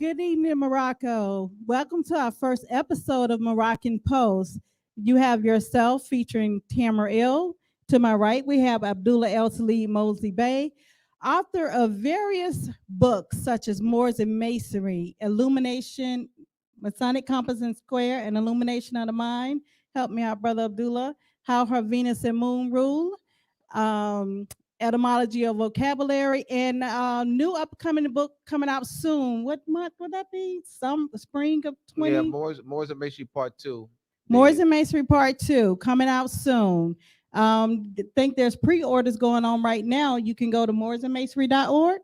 Good evening, Morocco. Welcome to our first episode of Moroccan Post. You have yourself featuring Tamara. To my right, we have Abdullah El Talib Mosi Bey, author of various books such as Moors and Masonry, Illumination, Masonic Compass and Square, and Illumination of the Mind. Help me out, Brother Abdullah. How Her Venus and Moon Rule. Um, Etymology of Vocabulary, and new upcoming book coming out soon. What month would that be? Some spring of 20? Yeah, Moors and Masonry Part 2. Moors and Masonry Part 2 coming out soon. Think there's pre-orders going on right now. You can go to moorsandmasonry.org.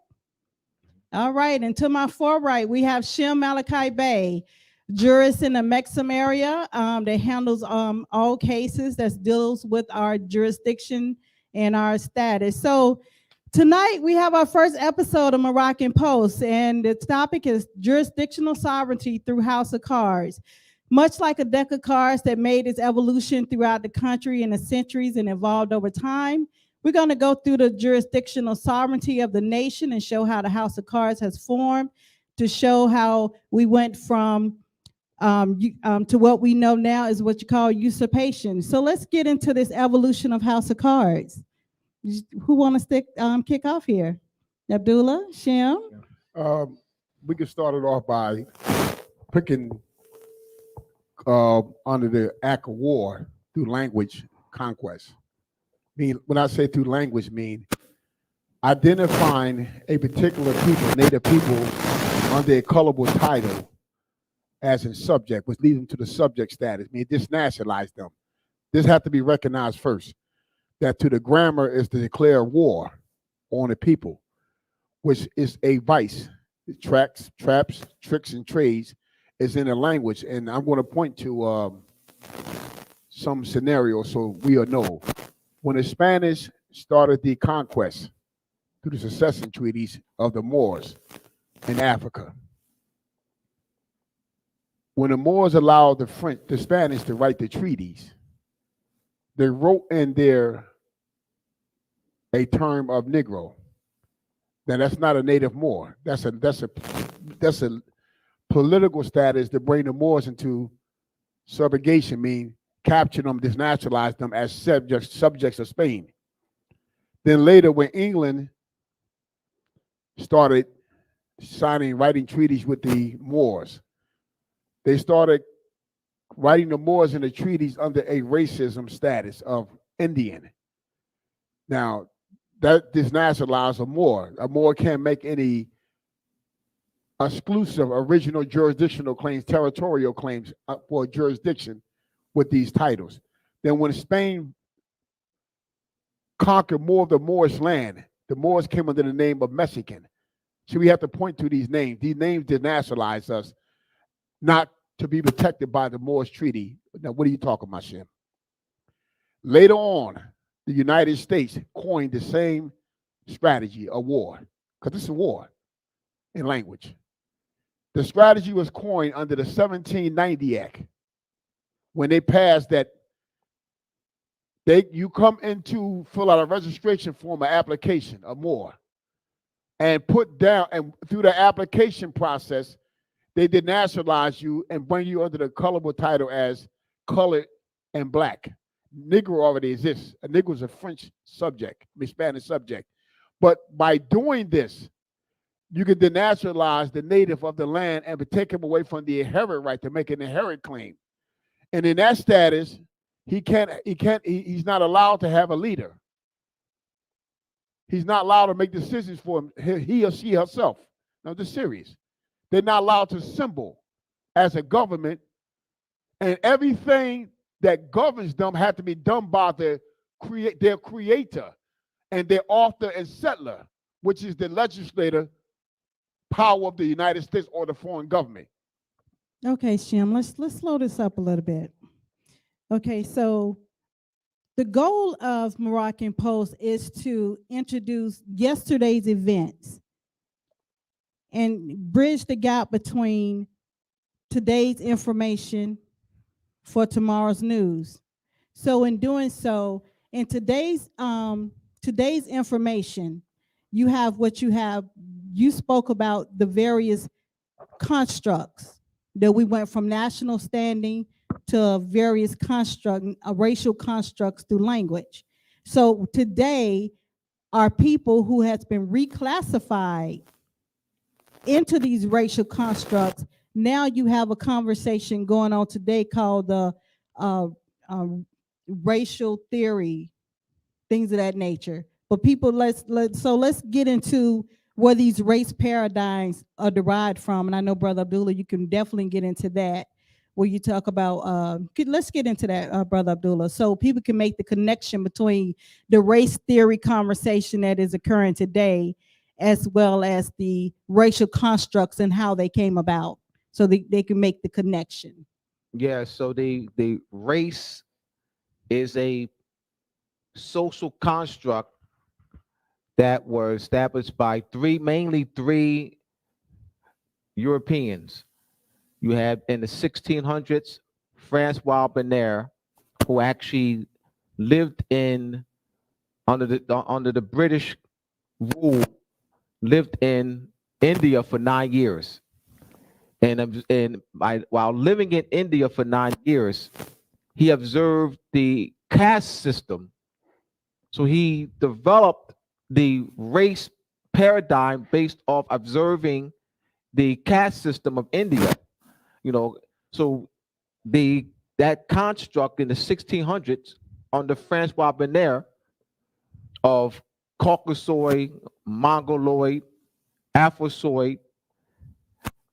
All right, and to my far right, we have Shem Malachi Bey, jurist in the Mexham area that handles all cases that deals with our jurisdiction and our status. So tonight we have our first episode of Moroccan Post, and the topic is jurisdictional sovereignty through House of Cards. Much like a deck of cards that made its evolution throughout the country in the centuries and evolved over time, we're going to go through the jurisdictional sovereignty of the nation and show how the House of Cards has formed, to show how we went from to what we know now is what you call usurpation. So let's get into this evolution of House of Cards. Who want to kick off here? Abdullah, Shem? We can start it off by picking under the act of war through language conquest. When I say through language, mean identifying a particular people, native people, under a colorable title as in subject, which leads them to the subject status, disnationalize them. This has to be recognized first, that to the grammar is to declare war on the people, which is a vice. Traps, tricks, and trades is in the language. And I'm going to point to some scenarios so we'll know. When the Spanish started the conquest through the succession treaties of the Moors in Africa, when the Moors allowed the Spanish to write the treaties, they wrote in there a term of Negro. Now that's not a native Moor. That's a political status to bring the Moors into subjugation, mean capture them, disnationalize them as subjects of Spain. Then later, when England started writing treaties with the Moors, they started writing the Moors in the treaties under a racism status of Indian. Now, that disnationalizes a Moor. A Moor can't make any exclusive original jurisdictional claims, territorial claims for jurisdiction with these titles. Then when Spain conquered more of the Moorish land, the Moors came under the name of Mexican. So we have to point to these names. These names denationalize us, not to be protected by the Moorish Treaty. Now, what are you talking about, Shem? Later on, the United States coined the same strategy of war, because this is war in language. The strategy was coined under the 1790 Act, when they passed that you come into fill out a registration form, an application, or more, and put down, and through the application process, they denationalize you and bring you under the colorable title as colored and black. Negro already exists. A Negro is a French subject, a Spanish subject. But by doing this, you can denationalize the native of the land and take him away from the inherent right to make an inherent claim. And in that status, he's not allowed to have a leader. He's not allowed to make decisions for him, he or she herself. Now, this is serious. They're not allowed to assemble as a government, and everything that governs them had to be done by their creator and their author and settler, which is the legislative power of the United States or the foreign government. Okay, Shem, let's slow this up a little bit. Okay, so the goal of Moroccan Post is to introduce yesterday's events and bridge the gap between today's information for tomorrow's news. So in doing so, in today's information, you have what you have. You spoke about the various constructs, that we went from national standing to various racial constructs through language. So today, our people who has been reclassified into these racial constructs, now you have a conversation going on today called the uh, racial theory, things of that nature. But people, let's get into where these race paradigms are derived from. And I know, Brother Abdullah, you can definitely get into that, where you talk about, let's get into that, Brother Abdullah, so people can make the connection between the race theory conversation that is occurring today, as well as the racial constructs and how they came about, so they can make the connection. Yeah, so the race is a social construct that was established by mainly three Europeans. You have in the 1600s, Francois Bonner, who actually lived under the British rule, lived in India for 9 years. While living in India for 9 years, he observed the caste system. So he developed the race paradigm based off observing the caste system of India. So that construct in the 1600s under Francois Bonner of Caucasoid, Mongoloid, Afrosoid,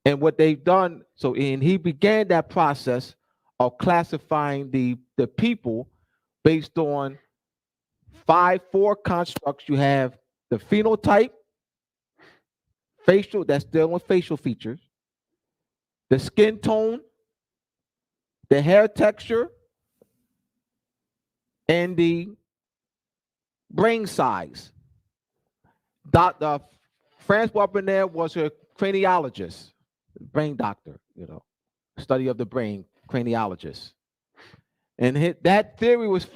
and what they've done, and he began that process of classifying the people based on four constructs. You have the phenotype, facial, that's dealing with facial features, the skin tone, the hair texture, and the brain size. Dr. Francois Bonner was a craniologist, brain doctor, study of the brain, craniologist. And that theory was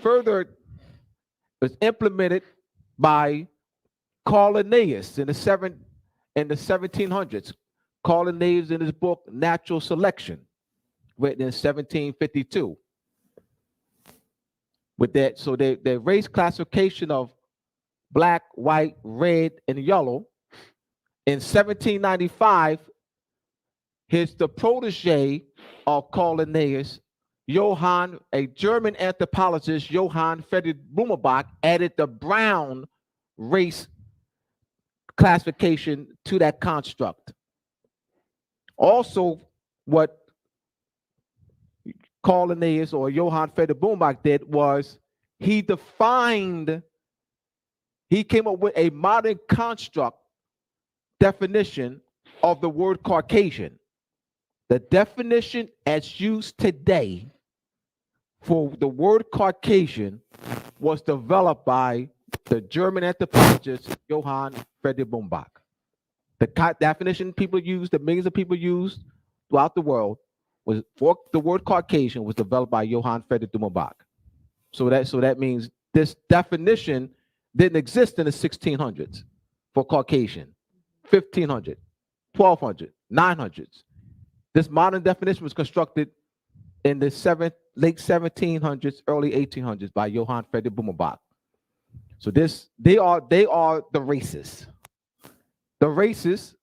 implemented by Carl Linnaeus in the 1700s. Carl Linnaeus in his book Natural Selection, written in 1752. With that, so the race classification of black, white, red, and yellow. In 1795, the protege of Carl Linnaeus, a German anthropologist, Johann Friedrich Blumenbach, added the brown race classification to that construct. Also, what Carl Linnaeus or Johann Friedrich Blumenbach did was he came up with a modern construct definition of the word Caucasian. The definition as used today for the word Caucasian was developed by the German anthropologist Johann Friedrich Blumenbach. The definition people use, the millions of people use throughout the world, was for the word Caucasian was developed by Johann Friedrich Blumenbach. So that means this definition didn't exist in the 1600s for Caucasian, 1500, 1200, 900s. This modern definition was constructed in the late 1700s, early 1800s by Johann Friedrich Blumenbach. So they are the races. The races,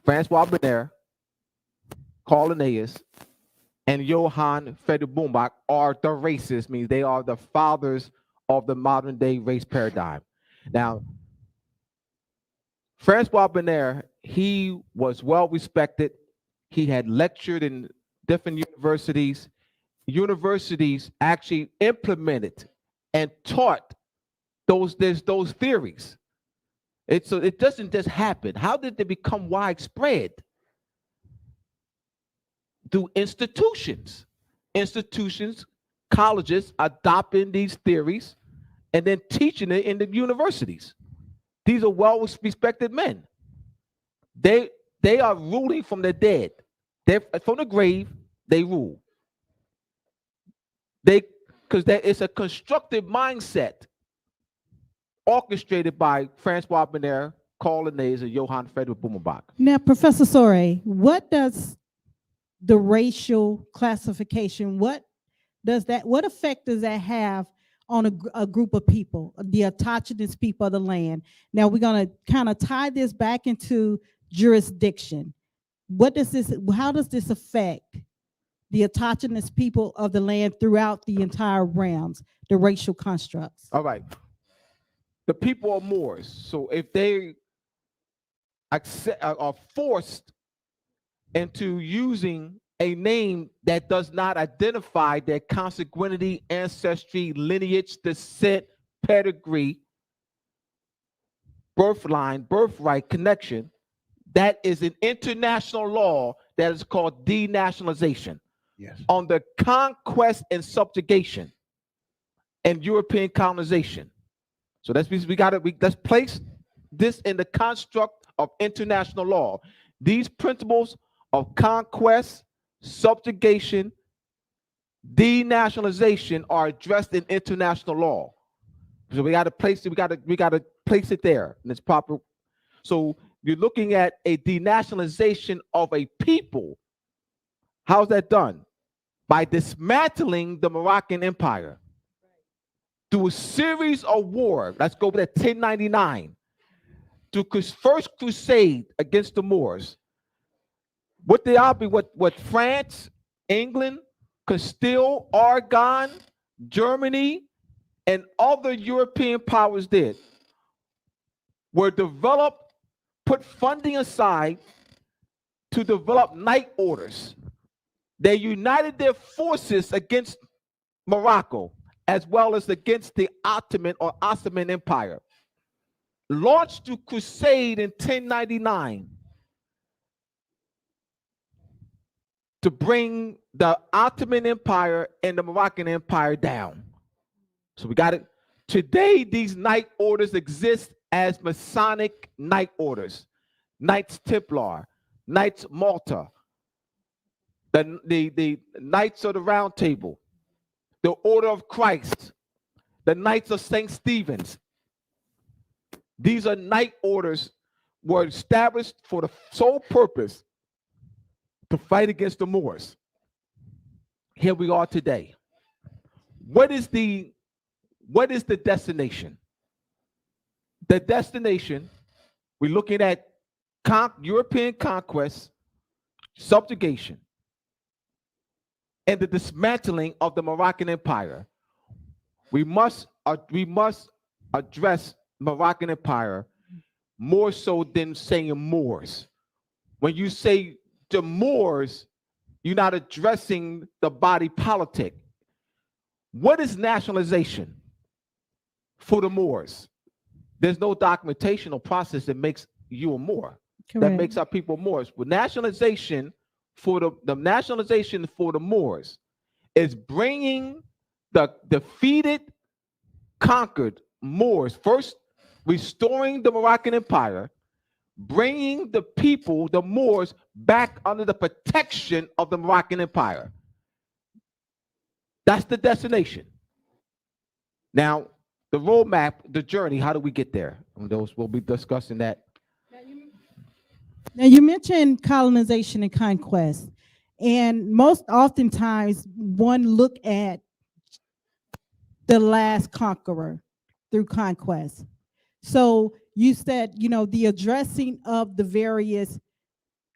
Francois Bonner, Carl Linnaeus, and Johann Friedrich Blumenbach are the races, means they are the fathers of the modern day race paradigm. Now, Francois Bonner, he was well respected. He had lectured in different universities. Universities actually implemented and taught those theories. So it doesn't just happen. How did they become widespread? Through institutions. Institutions, colleges adopting these theories and then teaching it in the universities. These are well-respected men. They are ruling from the dead. They're from the grave, they rule. Because it's a constructive mindset orchestrated by Francois Bonner, Carl Linnaeus, and Johann Friedrich Blumenbach. Now, Professor Sore, what does the racial classification, what effect does that have on a group of people, the autochthonous people of the land? Now we're going to kind of tie this back into jurisdiction. How does this affect the autochthonous people of the land throughout the entire realms, the racial constructs? All right. The people are Moors. So if they are forced into using a name that does not identify their consanguinity, ancestry, lineage, descent, pedigree, birthright connection, that is an international law that is called denationalization. Yes. On the conquest and subjugation and European colonization. So let's place this in the construct of international law. These principles of conquest, subjugation, denationalization are addressed in international law. So we got to place it there in its proper. So you're looking at a denationalization of a people. How's that done? By dismantling the Moroccan Empire through a series of war. Let's go with that 1099. To first crusade against the Moors. What France, England, Castile, Aragon, Germany, and other European powers did were put funding aside to develop night orders. They united their forces against Morocco as well as against the Ottoman Empire. Launched to crusade in 1099 to bring the Ottoman Empire and the Moroccan Empire down. So we got it. Today, these night orders exist as Masonic night orders. Knights Templar, Knights Malta, the Knights of the Round Table, the Order of Christ, the Knights of St. Stephen's. These are night orders were established for the sole purpose to fight against the Moors. Here we are today. What is the destination? The destination, we're looking at European conquest, subjugation, and the dismantling of the Moroccan Empire. We must address Moroccan Empire more so than saying Moors. When you say the Moors, you're not addressing the body politic. What is nationalization for the Moors? There's no documentation or process that makes you a Moor. Correct. That makes our people Moors. But nationalization for the nationalization for the Moors is bringing the defeated, conquered Moors, first restoring the Moroccan Empire, bringing the people, the Moors, back under the protection of the Moroccan Empire. That's the destination. Now, the roadmap, the journey, how do we get there? And those we'll be discussing that. Now, you mentioned colonization and conquest, and most oftentimes one look at the last conqueror through conquest. So you said, the addressing of the various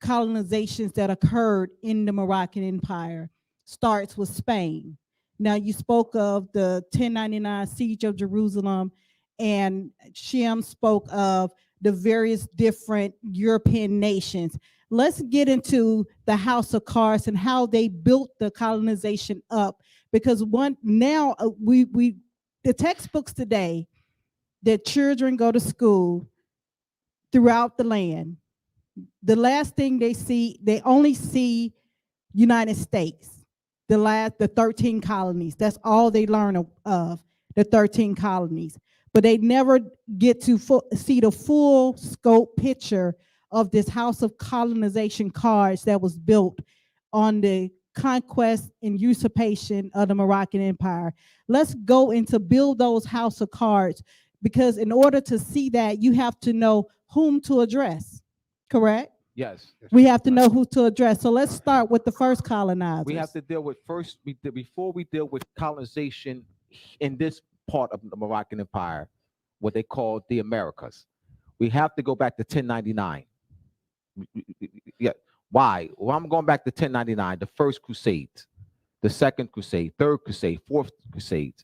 colonizations that occurred in the Moroccan Empire starts with Spain. Now, you spoke of the 1099 siege of Jerusalem, and Shem spoke of the various different European nations. Let's get into the House of Cards and how they built the colonization up, because the textbooks today that children go to school throughout the land, the last thing they only see United States, the 13 colonies. That's all they learn of the 13 colonies. But they never get to see the full scope picture of this house of colonization cards that was built on the conquest and usurpation of the Moroccan Empire. Let's go into build those house of cards, because in order to see that, you have to know whom to address, correct? Yes. We have to know who to address. So let's start with the first colonizers. We have to deal with before we deal with colonization in this part of the Moroccan Empire, what they call the Americas. We have to go back to 1099. Yeah. Why? Well, I'm going back to 1099, the first crusade, the second crusade, third crusade, fourth crusade.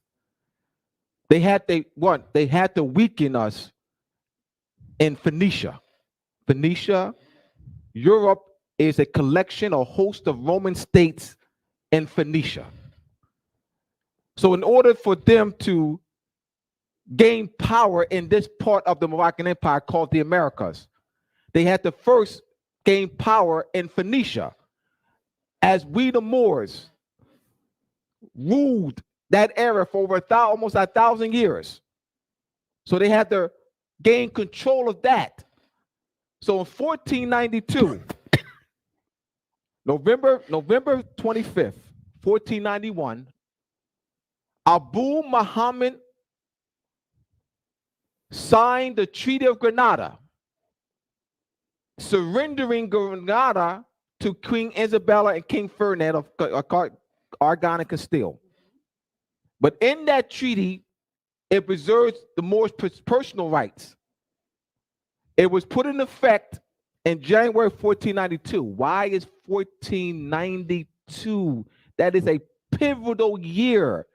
They had to weaken us in Phoenicia. Phoenicia, Europe is a collection or host of Roman states in Phoenicia. So in order for them to gain power in this part of the Moroccan Empire called the Americas, they had to first gain power in Phoenicia, as we the Moors ruled that area for over almost 1,000 years. So they had to gain control of that. So in 1492, November 25th, 1491, Abu Muhammad signed the Treaty of Granada, surrendering Granada to Queen Isabella and King Ferdinand of Aragon and Castile. But in that treaty, it preserves the Moorish personal rights. It was put in effect in January 1492. Why is 1492? That is a pivotal year,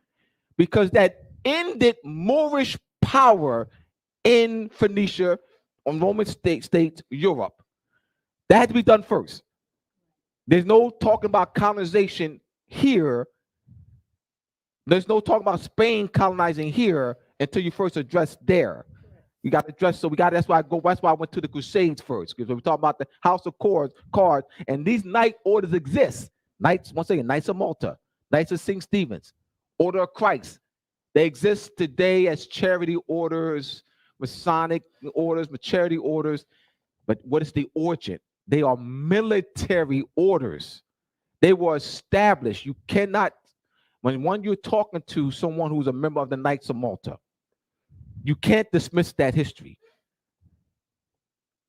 because that ended Moorish power in Phoenicia, on Roman states, Europe. That had to be done first. There's no talking about colonization here. There's no talking about Spain colonizing here until you first address there. You got to address, that's why I went to the Crusades first, because we talk about the House of Cards, and these knight orders exist. Knights, once again, Knights of Malta, Knights of St. Stephen's, Order of Christ. They exist today as charity orders, Masonic orders, charity orders. But what is the origin? They are military orders. They were established. You cannot, when you're talking to someone who's a member of the Knights of Malta, you can't dismiss that history.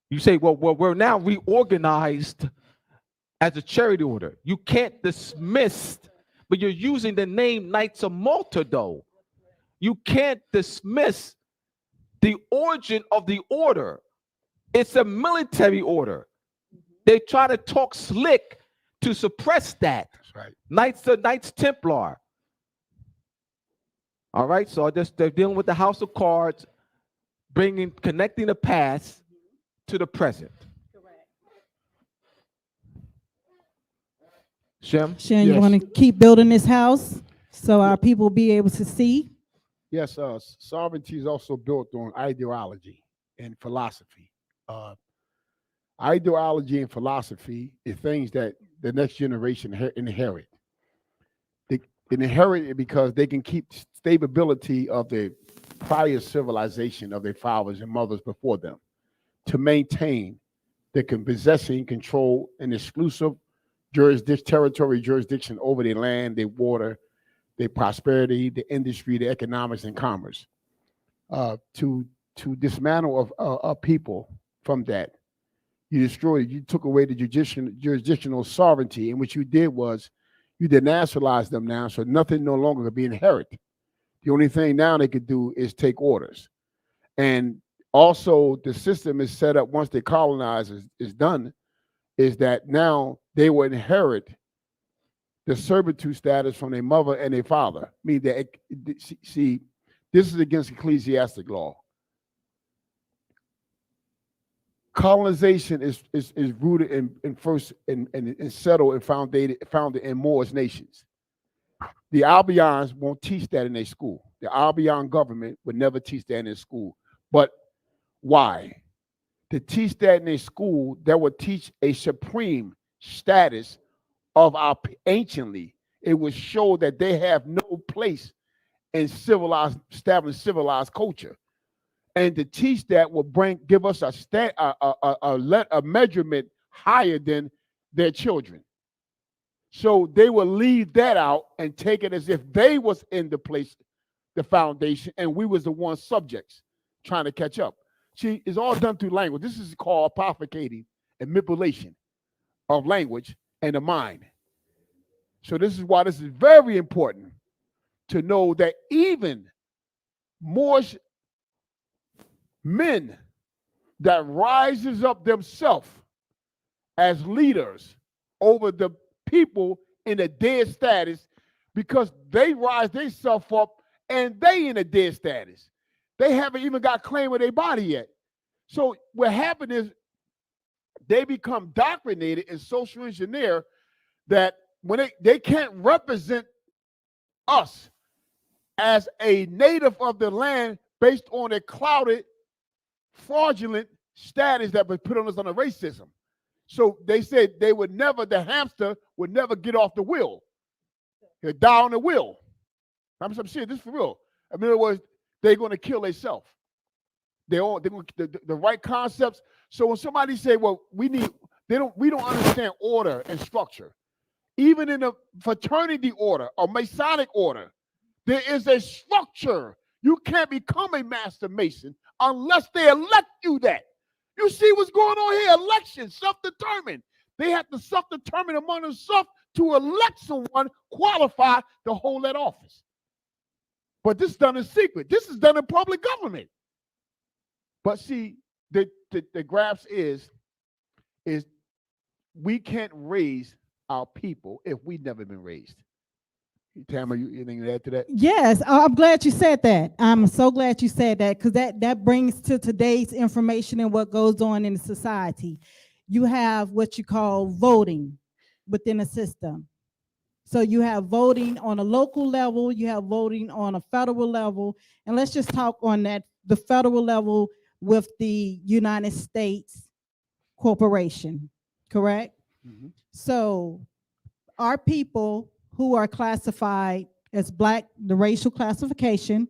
You say, well, we're now reorganized as a charity order. You can't dismiss, but you're using the name Knights of Malta, though. You can't dismiss the origin of the order. It's a military order. They try to talk slick to suppress that. That's right. Knights Templar. All right, so they're dealing with the House of Cards, connecting the past to the present. Correct. Shem? Shem, you Yes. want to keep building this house so our people will be able to see? Yes, sovereignty is also built on ideology and philosophy. Ideology and philosophy is things that the next generation inherit. They inherit it because they can keep stability of the prior civilization of their fathers and mothers before them, to maintain the possessing, control, and exclusive territory jurisdiction over their land, their water, their prosperity, the industry, the economics, and commerce. To dismantle a people from that, you took away the jurisdictional sovereignty, and what you did was you denationalized them now, so nothing no longer could be inherited. The only thing now they could do is take orders. And also the system is set up once they colonize is done, is that now they will inherit the servitude status from their mother and their father. I mean, see, this is against ecclesiastic law. Colonization is rooted and settled and founded in Moorish nations. The Albions won't teach that in their school. The Albion government would never teach that in their school. But why? To teach that in their school, that would teach a supreme status of our anciently. It would show that they have no place in established civilized culture. And to teach that will give us a measurement higher than their children. So they will leave that out and take it as if they was in the place, the foundation, and we was the one subjects trying to catch up. See, it's all done through language. This is called apophicating and manipulation of language and the mind. So this is why this is very important to know that even Moorish men that rises up themselves as leaders over the people in a dead status, because they rise themselves up and they in a dead status. They haven't even got claim of their body yet. So what happened is they become indoctrinated and social engineer that when they can't represent us as a native of the land based on a clouded, fraudulent status that was put on us under racism. So they said they would never, the hamster would never get off the wheel. He'll die on the wheel. I'm serious, this is for real. I mean, in other words, they're going to kill themselves. They're going the right concepts. So when somebody say, well, we don't understand order and structure. Even in the fraternity order or Masonic order, there is a structure. You can't become a master Mason unless they elect you that. You see what's going on here? Election, self-determined. They have to self-determine among themselves to elect someone qualified to hold that office. But this is done in secret. This is done in public government. But see, the grasp is we can't raise our people if we've never been raised. Tamara, you anything to add to that? Yes, I'm glad you said that. I'm so glad you said that, because that brings to today's information and what goes on in the society. You have what you call voting within a system. So you have voting on a local level, you have voting on a federal level, and let's just talk on the federal level with the United States corporation, correct? Mm-hmm. So our people who are classified as Black, the racial classification,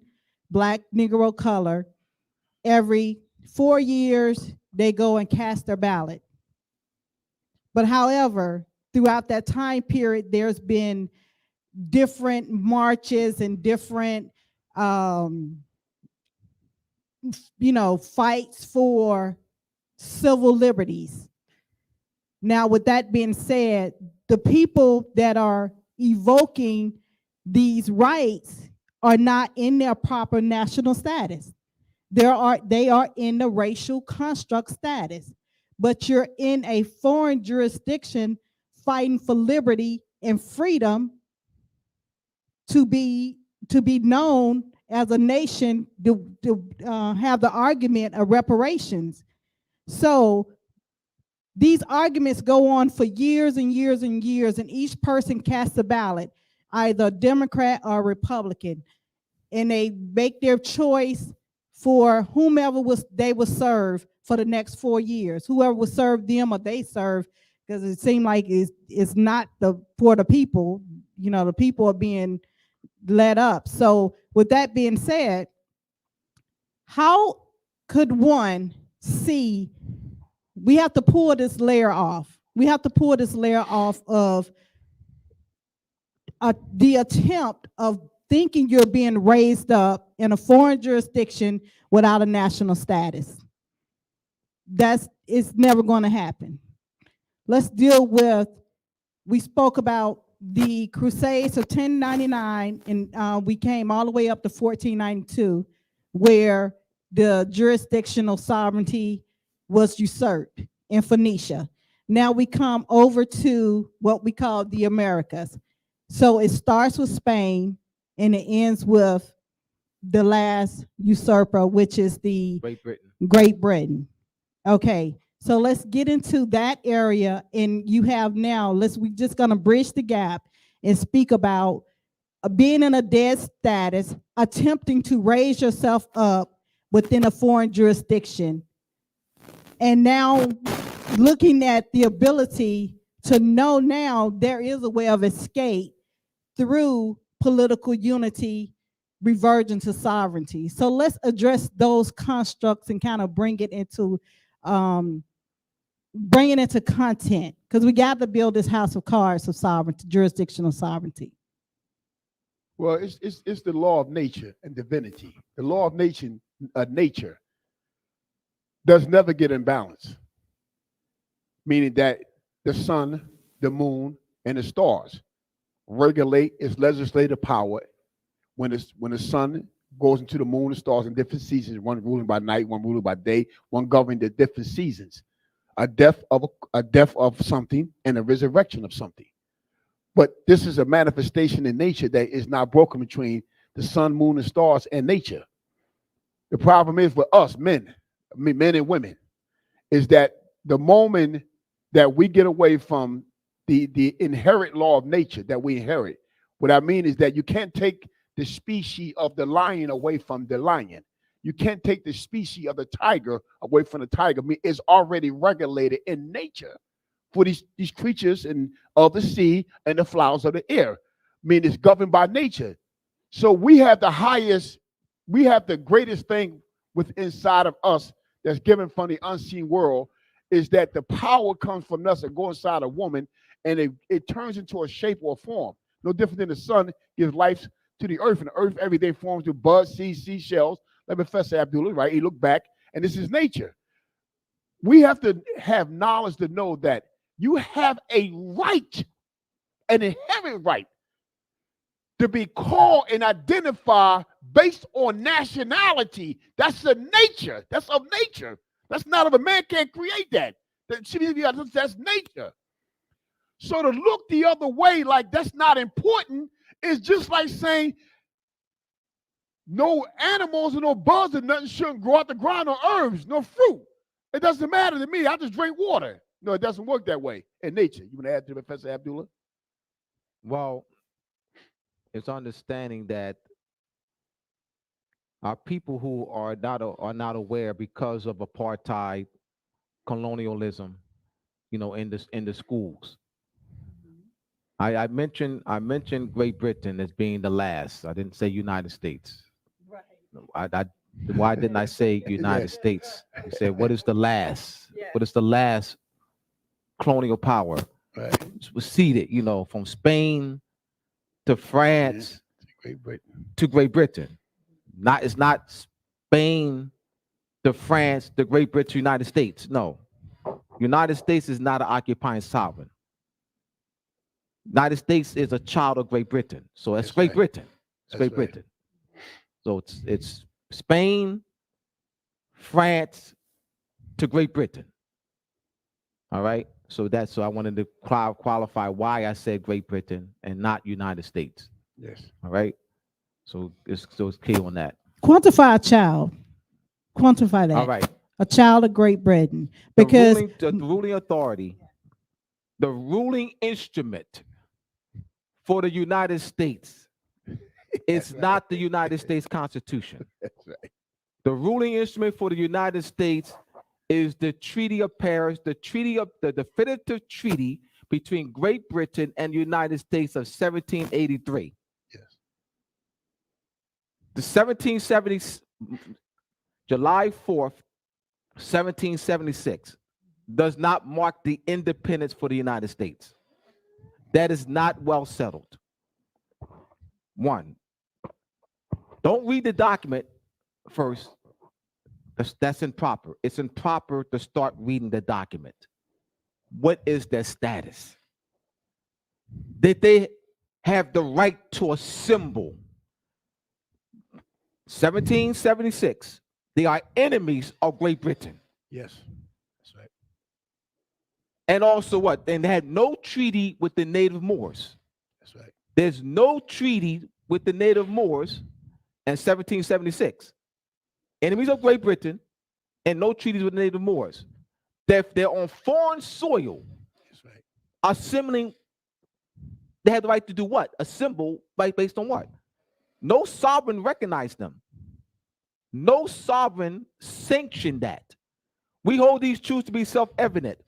Black, Negro, color, every 4 years, they go and cast their ballot. But however, throughout that time period, there's been different marches and different, fights for civil liberties. Now, with that being said, the people that are evoking these rights are not in their proper national status. They are in the racial construct status, but you're in a foreign jurisdiction fighting for liberty and freedom to be known as a nation to have the argument of reparations. So these arguments go on for years and years and years, and each person casts a ballot, either Democrat or Republican, and they make their choice for whomever they will serve for the next 4 years. Whoever will serve them or they serve, because it seems like it's not for the people. The people are being led up. So with that being said, how could one see? We have to pull this layer off. We have to pull this layer off of the attempt of thinking you're being raised up in a foreign jurisdiction without a national status. It's never going to happen. Let's deal with, we spoke about the Crusades of 1099, and we came all the way up to 1492, where the jurisdictional sovereignty was usurped in Phoenicia. Now we come over to what we call the Americas. So it starts with Spain and it ends with the last usurper, which is the Great Britain. Okay, so let's get into that area, and you have now, we're just gonna bridge the gap and speak about being in a dead status, attempting to raise yourself up within a foreign jurisdiction, and now looking at the ability to know now there is a way of escape through political unity, reversion to sovereignty. So let's address those constructs and kind of bring it into content, because we got to build this house of cards of sovereignty, jurisdictional sovereignty. Well, it's the law of nature and divinity. The law of nature does never get in balance, meaning that the sun, the moon, and the stars regulate its legislative power when the sun goes into the moon and stars in different seasons, one ruling by night, one ruling by day, one governing the different seasons. A death of something and a resurrection of something. But this is a manifestation in nature that is not broken between the sun, moon, and stars and nature. The problem is with us, men and women, is that the moment that we get away from the inherent law of nature that we inherit, what I mean is that you can't take the species of the lion away from the lion. You can't take the species of the tiger away from the tiger. I mean, it's already regulated in nature for these creatures and of the sea and the flowers of the air. I mean, it's governed by nature. So we have the greatest thing within inside of us that's given from the unseen world, is that the power comes from us and goes inside a woman, and it turns into a shape or a form. No different than the sun gives life to the earth, and the earth every day forms to buds, seeds, seashells. Like Professor Abdullah, right? He looked back, and this is nature. We have to have knowledge to know that you have a right, an inherent right, to be called and identified based on nationality. That's the nature. That's of nature. That's not of a man can't create that. That's nature. So to look the other way like that's not important is just like saying no animals and no bugs and nothing shouldn't grow out the ground, or herbs, no fruit. It doesn't matter to me. I just drink water. No, it doesn't work that way in nature. You want to add to Professor Abdullah? Well, it's understanding that our people who are not aware because of apartheid, colonialism, in the schools. I mentioned Great Britain as being the last. I didn't say United States. Right. Why didn't I say United States? I said, what is the last? Yeah. What is the last colonial power? Right. It was seated, from Spain to France to Great Britain. It's not Spain to France to Great Britain to United States. No. United States is not an occupying sovereign. United States is a child of Great Britain. So that's Great Britain. It's Great Britain. So it's Spain, France to Great Britain. All right. So I wanted to qualify why I said Great Britain and not United States. Yes. All right. So it's clear on that. Quantify a child. Quantify that. All right. A child of Great Britain. Because the ruling authority, the ruling instrument for the United States is not the United States Constitution. That's right. The ruling instrument for the United States is the Treaty of Paris, the definitive treaty between Great Britain and the United States of 1783. Yes. The 1770, July 4th, 1776, does not mark the independence for the United States. That is not well settled. One, don't read the document first. That's improper. It's improper to start reading the document. What is their status? Did they have the right to assemble? 1776, they are enemies of Great Britain. Yes, that's right. And also what? And they had no treaty with the native Moors. That's right. There's no treaty with the native Moors in 1776. Enemies of Great Britain and no treaties with the native Moors. They're on foreign soil. That's right. Assembling, they had the right to do what? Assemble based on what? No sovereign recognized them. No sovereign sanctioned that. We hold these truths to be self-evident,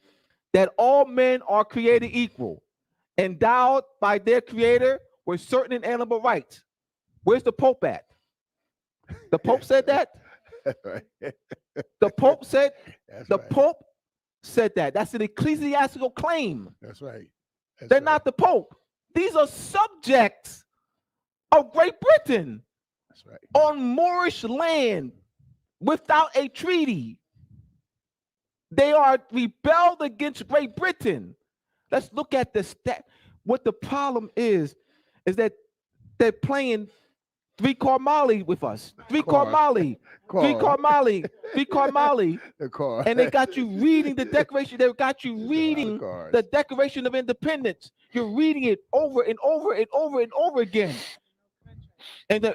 that all men are created equal, endowed by their creator with certain inalienable rights. Where's the Pope at? The Pope said that? Right. The Pope said, right. Pope said that. That's an ecclesiastical claim. That's right. They're not the Pope. These are subjects of Great Britain. That's right. On Moorish land without a treaty. They are rebelled against Great Britain. Let's look at the stat. What the problem is that they're playing three-card Mali with us. Three-card Mali. Three-card Mali. Three-card Mali. And they got you reading the Declaration. They got you reading the Declaration of Independence. You're reading it over and over and over and over again. And then,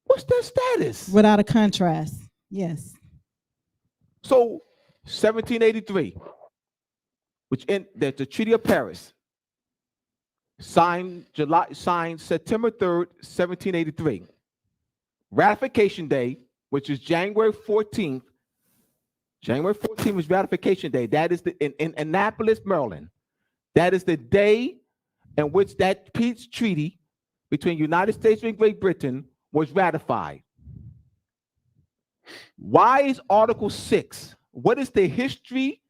what's their status? Without a contrast. Yes. So 1783, which in the Treaty of Paris, signed September 3rd, 1783. Ratification Day, which is January 14th. January 14th was Ratification Day. That is in Annapolis, Maryland. That is the day in which that peace treaty between United States and Great Britain was ratified. Why is Article 6? What is the history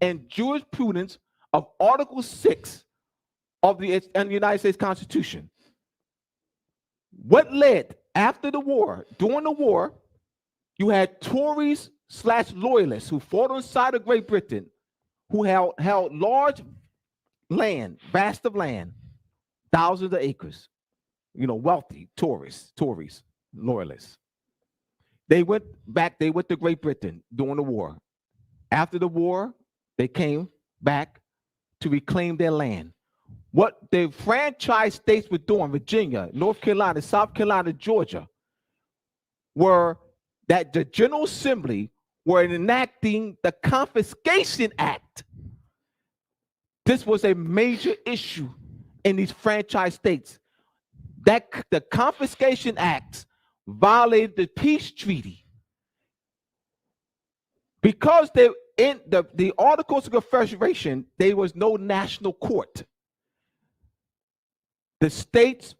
and jurisprudence of Article 6 of the United States Constitution? What led after the war? During the war, you had Tories/loyalists who fought on the side of Great Britain, who held large land, vast of land, thousands of acres. Wealthy Tories, loyalists. They went to Great Britain during the war. After the war, they came back to reclaim their land. What the franchise states were doing, Virginia, North Carolina, South Carolina, Georgia, were that the General Assembly were enacting the Confiscation Act. This was a major issue in these franchise states. That the Confiscation Act violated the peace treaty because they in the Articles of Confederation, there was no national court. The states,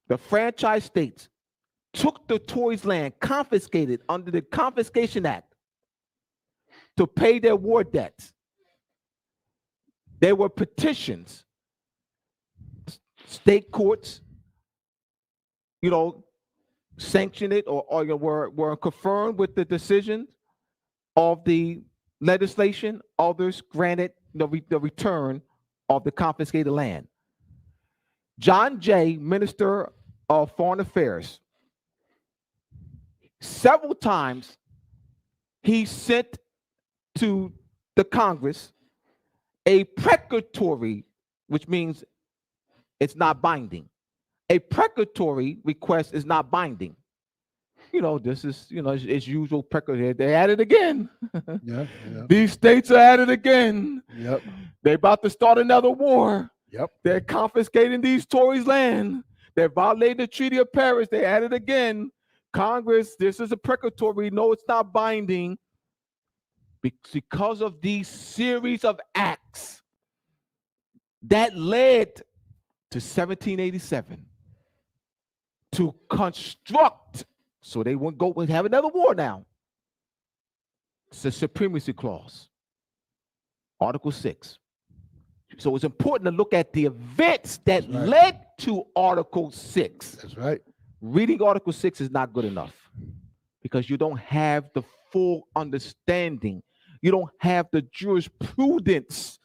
the franchise states, took the Tories' land, confiscated under the Confiscation Act to pay their war debts. There were petitions, state courts, sanctioned it or were confirmed with the decision of the legislation. Others granted the return of the confiscated land. John Jay, Minister of Foreign Affairs, several times he sent to the Congress a precatory, which means it's not binding. A precatory request is not binding. This is, it's usual precatory. They at it again. Yeah. These states are at it again. Yep. They're about to start another war. Yep. They're confiscating these Tories' land. They're violating the Treaty of Paris. They at it again. Congress, this is a precatory. No, it's not binding. Because of these series of acts that led to 1787 to construct, so they won't go and have another war now. It's the Supremacy Clause, Article 6. So it's important to look at the events that led to Article 6. That's right. Reading Article 6 is not good enough because you don't have the full understanding. You don't have the jurisprudence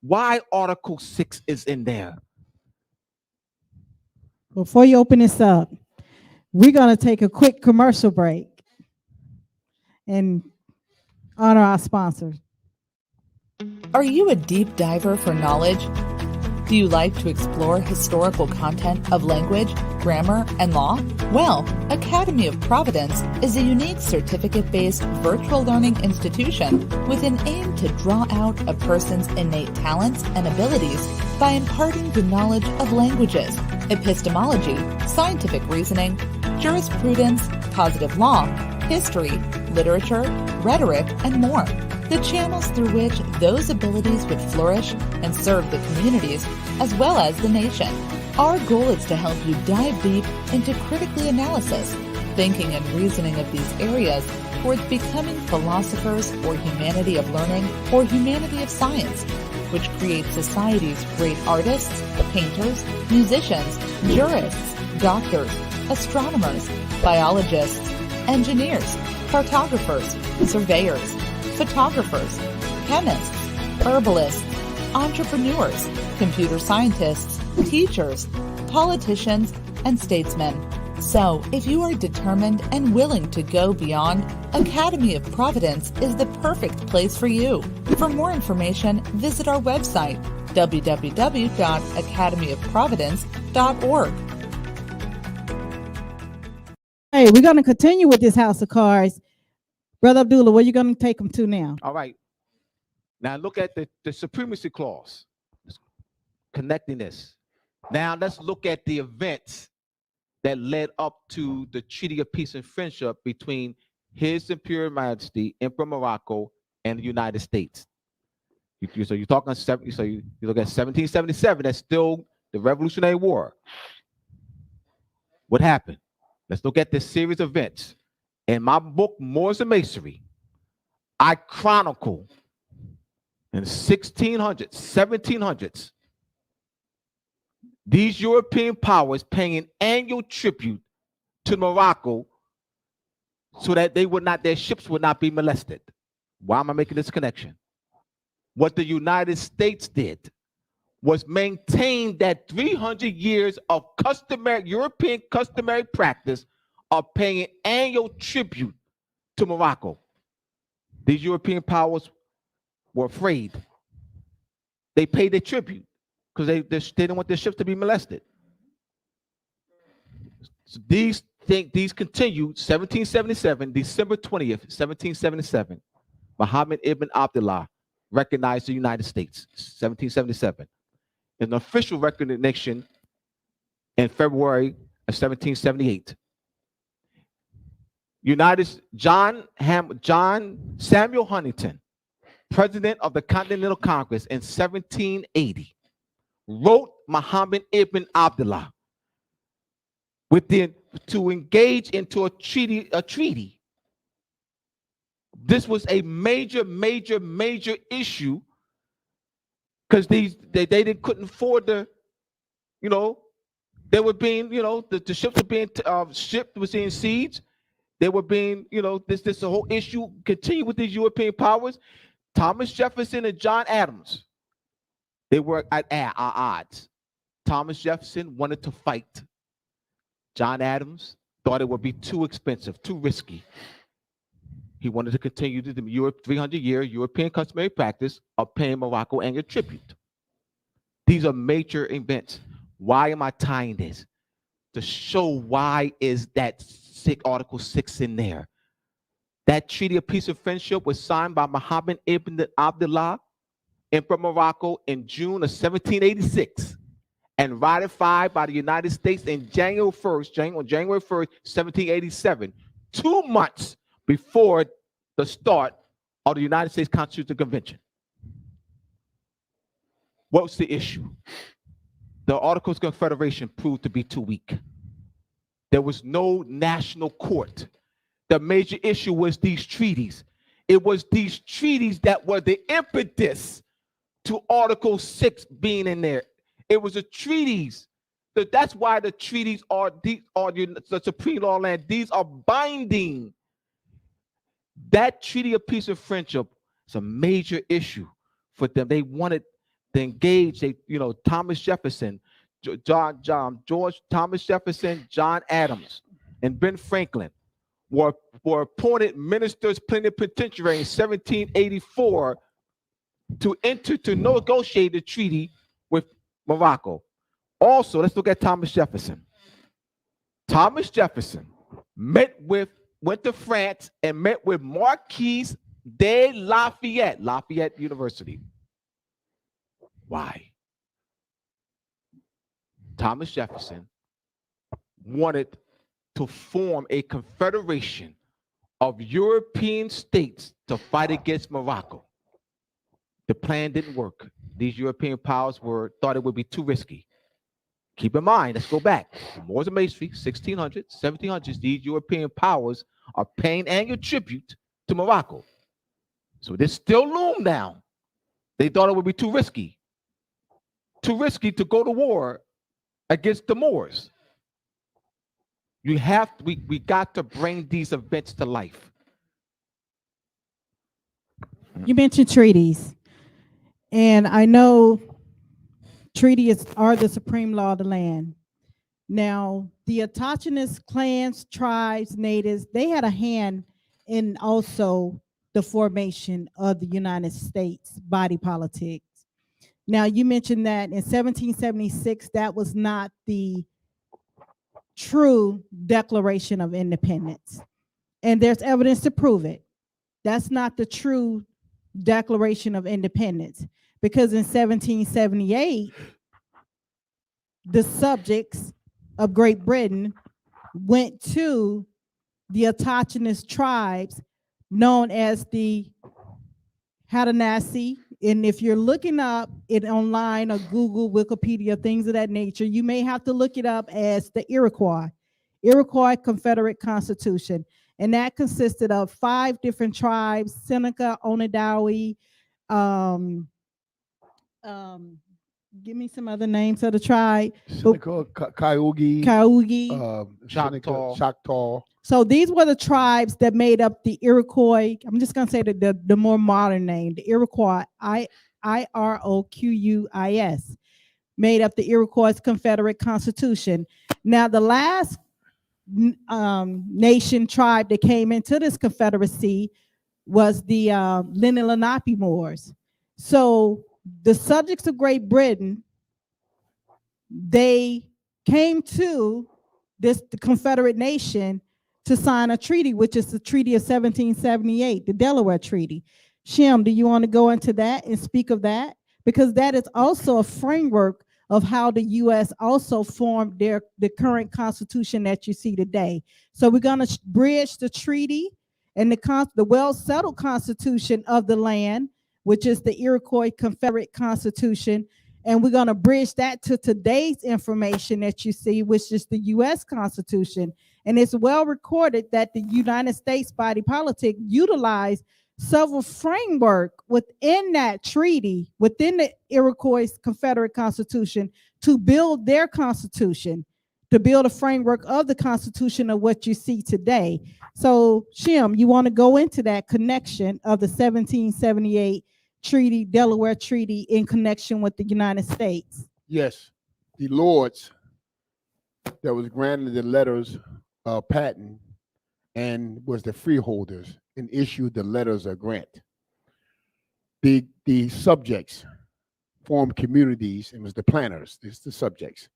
why Article 6 is in there. Before you open this up, we're going to take a quick commercial break and honor our sponsors. Are you a deep diver for knowledge? Do you like to explore historical content of language, grammar, and law? Well, Academy of Providence is a unique certificate-based virtual learning institution with an aim to draw out a person's innate talents and abilities by imparting the knowledge of languages, epistemology, scientific reasoning, jurisprudence, positive law, history, literature, rhetoric, and more. The channels through which those abilities would flourish and serve the communities as well as the nation. Our goal is to help you dive deep into critical analysis, thinking and reasoning of these areas towards becoming philosophers or humanity of learning or humanity of science, which creates society's great artists, painters, musicians, jurists, doctors, astronomers, biologists, engineers, cartographers, surveyors, photographers, chemists, herbalists, entrepreneurs, computer scientists, teachers, politicians, and statesmen. So, if you are determined and willing to go beyond, Academy of Providence is the perfect place for you. For more information, visit our website, www.academyofprovidence.org. Hey, we're going to continue with this house of cards. Brother Abdullah, where you going to take them to now? All right. Now look at the Supremacy Clause. Connecting this. Now let's look at the events that led up to the Treaty of Peace and Friendship between His Imperial Majesty, Emperor Morocco, and the United States. So you're talking, so you look at 1777, that's still the Revolutionary War. What happened? Let's look at this series of events. In my book, Moors and Masonry, I chronicle in 1600s, 1700s, these European powers paying an annual tribute to Morocco so that their ships would not be molested. Why am I making this connection? What the United States did was maintain that 300 years of European customary practice of paying annual tribute to Morocco. These European powers were afraid. They paid their tribute because they didn't want their ships to be molested. So these continued 1777, December 20th, 1777. Muhammad ibn Abdullah recognized the United States, 1777. An official recognition in February of 1778. John Samuel Huntington, president of the Continental Congress in 1780, wrote Muhammad ibn Abdullah to engage into a treaty. This was a major issue because they couldn't afford they were being, the ships were being shipped, was in siege. They were being, this whole issue continued with these European powers. Thomas Jefferson and John Adams, they were at odds. Thomas Jefferson wanted to fight. John Adams thought it would be too expensive, too risky. He wanted to continue the 300-year European customary practice of paying Morocco annual tribute. These are major events. Why am I tying this? To show why is that Article 6 in there. That Treaty of Peace and Friendship was signed by Muhammad ibn Abdullah, Emperor of Morocco, in June of 1786 and ratified by the United States in January 1st, 1787, 2 months before the start of the United States Constitutional Convention. What was the issue? The Articles of Confederation proved to be too weak. There was no national court. The major issue was these treaties. It was these treaties that were the impetus to Article 6 being in there. It was the treaties. That's why the treaties are the supreme law land. These are binding. That Treaty of Peace and Friendship is a major issue for them. They wanted to engage. Thomas Jefferson, Thomas Jefferson, John Adams, and Ben Franklin were appointed ministers plenipotentiary in 1784 to negotiate the treaty with Morocco. Also, let's look at Thomas Jefferson. Thomas Jefferson went to France and met with Marquis de Lafayette University. Why? Thomas Jefferson wanted to form a confederation of European states to fight against Morocco. The plan didn't work. These European powers thought it would be too risky. Keep in mind, let's go back. Moors and Masonry, 1600s, 1700s, these European powers are paying annual tribute to Morocco. So this still loomed down. They thought it would be too risky to go to war against the Moors. We got to bring these events to life. You mentioned treaties, and I know treaties are the supreme law of the land. Now, the autochthonous clans, tribes, natives, they had a hand in also the formation of the United States body politic. Now, you mentioned that in 1776, that was not the true Declaration of Independence. And there's evidence to prove it. That's not the true Declaration of Independence, because in 1778, the subjects of Great Britain went to the autochthonous tribes known as the Haudenosaunee. And if you're looking up it online or Google, Wikipedia, things of that nature, you may have to look it up as the Iroquois Confederate Constitution. And that consisted of 5 different tribes: Seneca, Onondaga, give me some other names of the tribe. Seneca, Cayuga, Choctaw. So these were the tribes that made up the Iroquois. I'm just going to say the more modern name, the Iroquois, Iroquois, made up the Iroquois Confederate Constitution. Now, the last nation tribe that came into this confederacy was the Lenape Moors. So the subjects of Great Britain, they came to the Confederate nation to sign a treaty, which is the Treaty of 1778, the Delaware Treaty. Shem, do you want to go into that and speak of that? Because that is also a framework of how the U.S. also formed the current constitution that you see today. So we're going to bridge the treaty and the well-settled constitution of the land, which is the Iroquois Confederate Constitution, and we're going to bridge that to today's information that you see, which is the U.S. Constitution. And it's well recorded that the United States body politic utilized several framework within that treaty, within the Iroquois Confederate Constitution, to build their constitution, to build a framework of the Constitution of what you see today. So, Shem, you want to go into that connection of the 1778 treaty, Delaware Treaty, in connection with the United States? Yes, the lords that was granted the letters of patent and was the freeholders and issued the letters of grant. The subjects formed communities and was the planters, it's the subjects.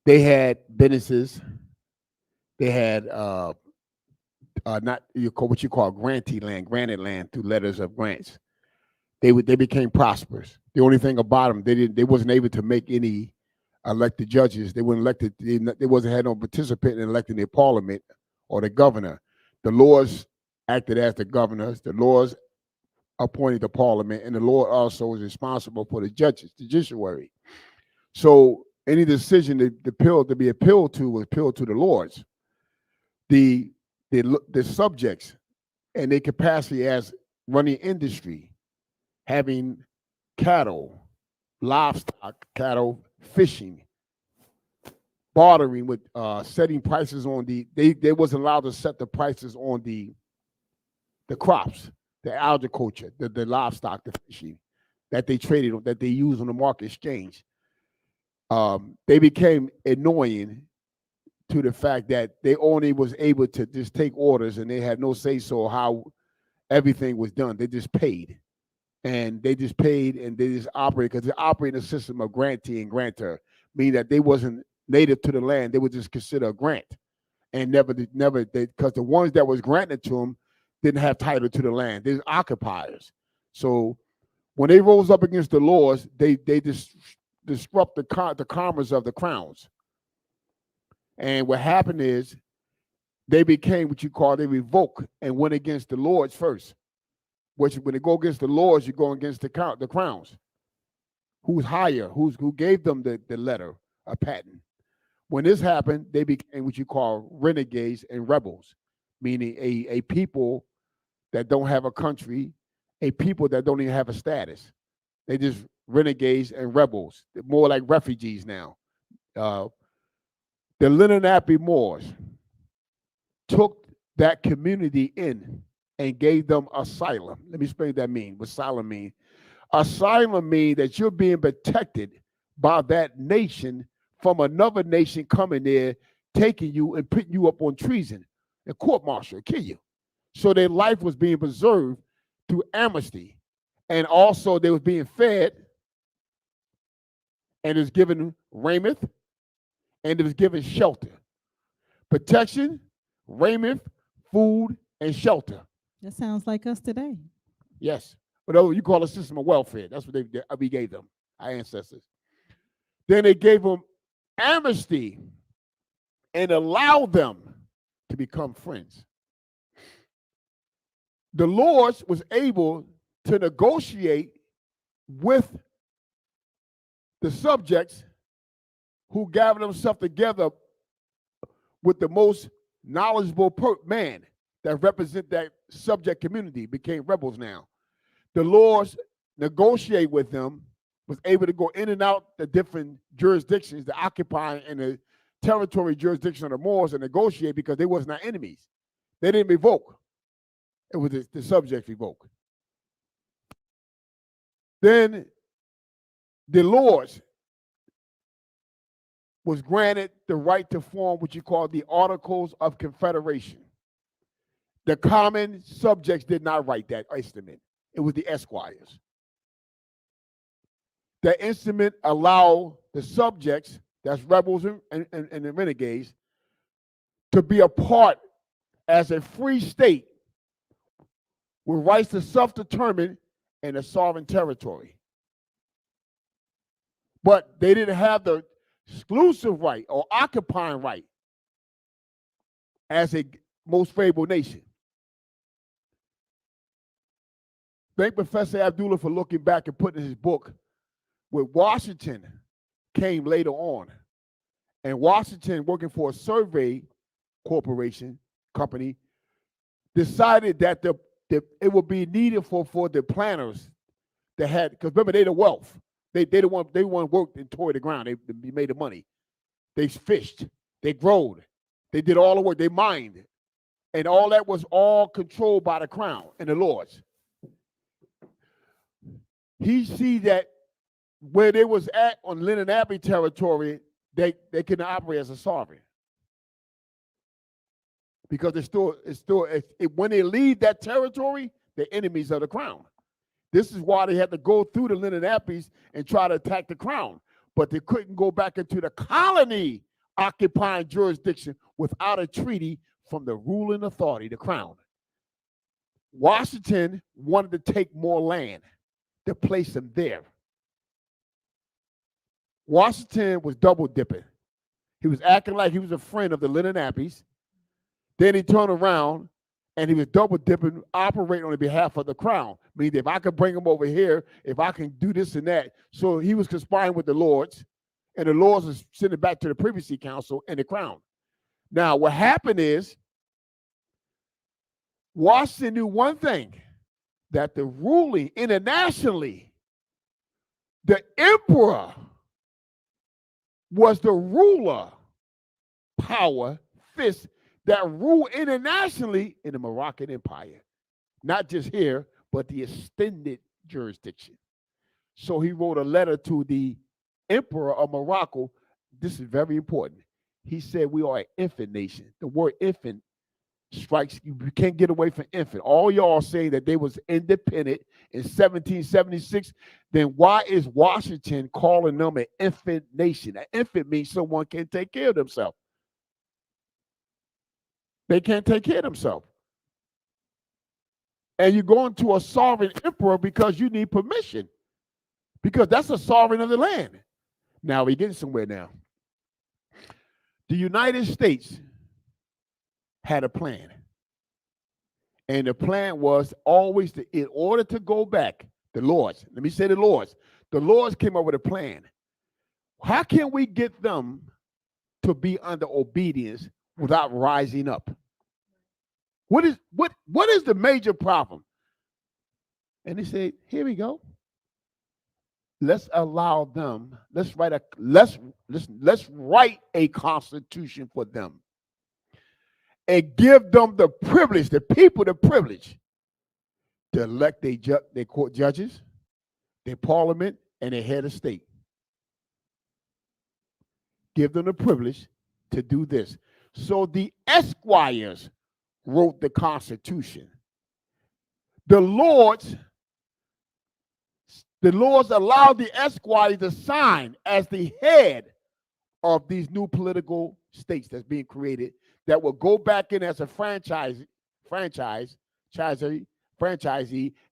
They had businesses, they had not what you call grantee land, granted land through letters of grants. They became prosperous. The only thing about them, they wasn't able to make any elected judges. They weren't elected. They wasn't had no participant in electing their parliament or the governor. The lords acted as the governors. The lords appointed the parliament, and the lord also was responsible for the judges, the judiciary. So any decision to be appealed to was appealed to the lords. The subjects and their capacity as running industry, having cattle, livestock, cattle, fishing, bartering with setting prices on they wasn't allowed to set the prices on the crops, the agriculture, the livestock, the fishing that they traded on, that they used on the market exchange. They became annoying to the fact that they only was able to just take orders and they had no say so how everything was done. They just paid. And they just paid and they just operated because they operate in a system of grantee and grantor, meaning that they wasn't native to the land. They would just consider a grant and never because the ones that was granted to them didn't have title to the land. They're occupiers. So when they rose up against the laws, they just disrupt the commerce of the crowns. And what happened is they became what you call, they revoke and went against the lords first. Which when they go against the lords, you go against the crowns. Who's higher? Who gave them the letter, a patent? When this happened, they became what you call renegades and rebels, meaning a people that don't have a country, a people that don't even have a status. They just renegades and rebels. They're more like refugees now. The Lenape Moors took that community in and gave them asylum. Let me explain what that means. What asylum mean? Asylum means that you're being protected by that nation from another nation coming there, taking you and putting you up on treason and court-martial, kill you. So their life was being preserved through amnesty. And also they was being fed, and it was given raiment, and it was given shelter. Protection, raiment, food, and shelter. That sounds like us today. Yes. But you call it a system of welfare. That's what we gave them, our ancestors. Then they gave them amnesty and allowed them to become friends. The Lords was able to negotiate with the subjects who gathered themselves together with the most knowledgeable man that represent that subject community, became rebels now. The Lords negotiate with them, was able to go in and out the different jurisdictions, the occupying and the territory jurisdiction of the Moors, and negotiate because they was not enemies. They didn't revoke. It was the subject revoked. Then the Lords was granted the right to form what you call the Articles of Confederation. The common subjects did not write that instrument. It was the esquires. That instrument allowed the subjects, that's rebels and the renegades, to be a part as a free state with rights to self-determine in a sovereign territory. But they didn't have the exclusive right or occupying right as a most favored nation. Thank Professor Abdullah for looking back and putting in his book where Washington came later on. And Washington, working for a survey corporation, company, decided that it would be needed for the planners that had, because remember, they the wealth. They want work and toy the ground. They made the money. They fished. They growed. They did all the work. They mined. And all that was all controlled by the crown and the lords. He see that where they was at on Lenape territory, they couldn't operate as a sovereign. Because when they leave that territory, they're enemies of the crown. This is why they had to go through the Lenapes and try to attack the crown. But they couldn't go back into the colony occupying jurisdiction without a treaty from the ruling authority, the crown. Washington wanted to take more land to place them there. Washington was double dipping. He was acting like he was a friend of the Lenapes. Then he turned around and he was double dipping, operating on the behalf of the crown. Meaning, if I could bring him over here, if I can do this and that. So he was conspiring with the lords, and the lords was sending it back to the Privacy Council and the crown. Now, what happened is Washington knew one thing, that the ruling internationally, the emperor was the ruler, power, fist that ruled internationally in the Moroccan Empire. Not just here, but the extended jurisdiction. So he wrote a letter to the emperor of Morocco. This is very important. He said, we are an infant nation. The word infant strikes, you can't get away from infant. All y'all saying that they was independent in 1776, then why is Washington calling them an infant nation? An infant means someone can't take care of themselves. They can't take care of themselves. And you're going to a sovereign emperor because you need permission. Because that's a sovereign of the land. Now we're getting somewhere now. The United States had a plan. And the plan was always in order to go back, the Lords, let me say the Lords came up with a plan. How can we get them to be under obedience without rising up? What is the major problem? And they said, here we go. let's allow them, let's write a constitution for them and give them the privilege, the people the privilege to elect their court judges, their parliament, and their head of state. Give them the privilege to do this. So the esquires wrote the Constitution. The lords allowed the esquires to sign as the head of these new political states that's being created that will go back in as a franchisee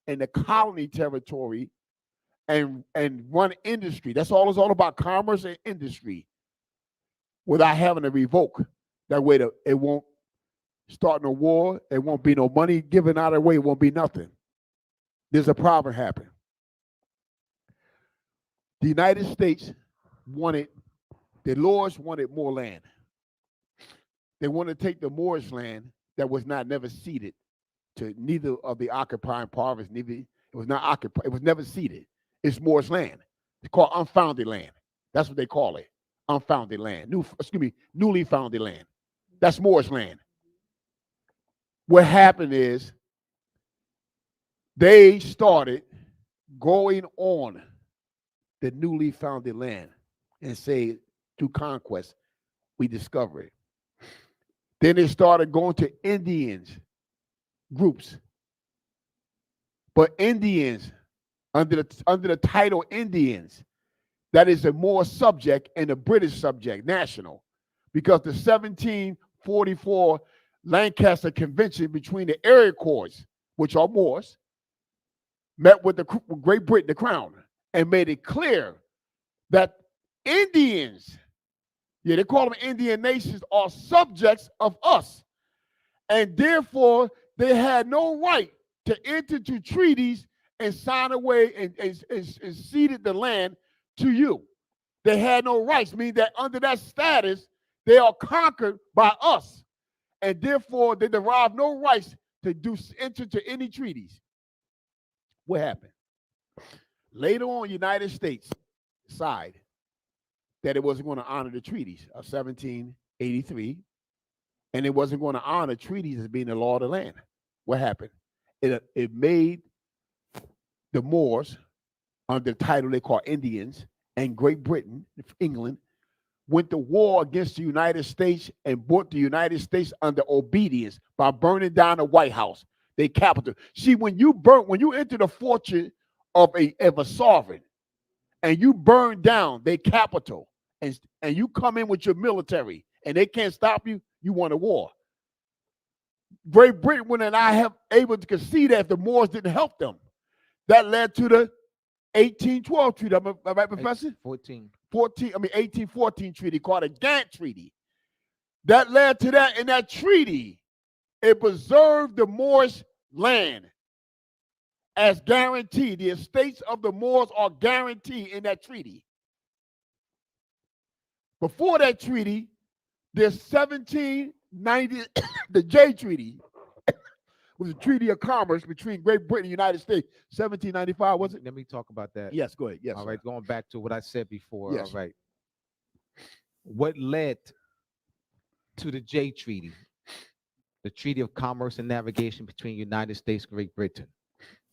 in the colony territory and run industry. That's all it's all about, commerce and industry, without having to revoke. That way it won't start no war, it won't be no money given out of the way, it won't be nothing. There's a problem happen. The United States the lords wanted more land. They wanted to take the Moorish land that was never ceded to neither of the occupying powers. It was not occupied. It was never ceded. It's Moorish land. It's called unfounded land. That's what they call it. Unfounded land. Newly founded land. That's Moorish land. What happened is they started going on the newly founded land and say, through conquest, we discover it. Then they started going to Indians groups. But Indians, under the title Indians, that is a Moor subject and a British subject, national, because the 1744 Lancaster Convention between the Iroquois, which are Moors, met with the Great Britain, the Crown, and made it clear that Indians, they call them Indian nations, are subjects of us. And therefore, they had no right to enter into treaties and sign away and ceded the land to you. They had no rights, meaning that under that status, they are conquered by us. And therefore, they derive no rights to enter into any treaties. What happened? Later on, United States decided that it wasn't going to honor the treaties of 1783, and it wasn't going to honor treaties as being the law of the land. What happened? It made the Moors, under the title they call Indians, and Great Britain, England, went to war against the United States and brought the United States under obedience by burning down the White House, their capital. See, when you enter the fortune of a sovereign, and you burn down their capital, and you come in with your military, and they can't stop you, you want a war. Great Britain, when I have able to see that if the Moors didn't help them, that led to the 1812 treaty. Am I right, Professor? 1814 treaty called the Gant Treaty. That led to that. In that treaty, it preserved the Moorish land as guaranteed. The estates of the Moors are guaranteed in that treaty. Before that treaty, there's 1790, the J Treaty, was a treaty of commerce between Great Britain and the United States. 1795, was it? Let me talk about that. Yes, go ahead. Yes. All right, going back to what I said before. Yes. All right. What led to the J Treaty? The Treaty of Commerce and Navigation between United States and Great Britain.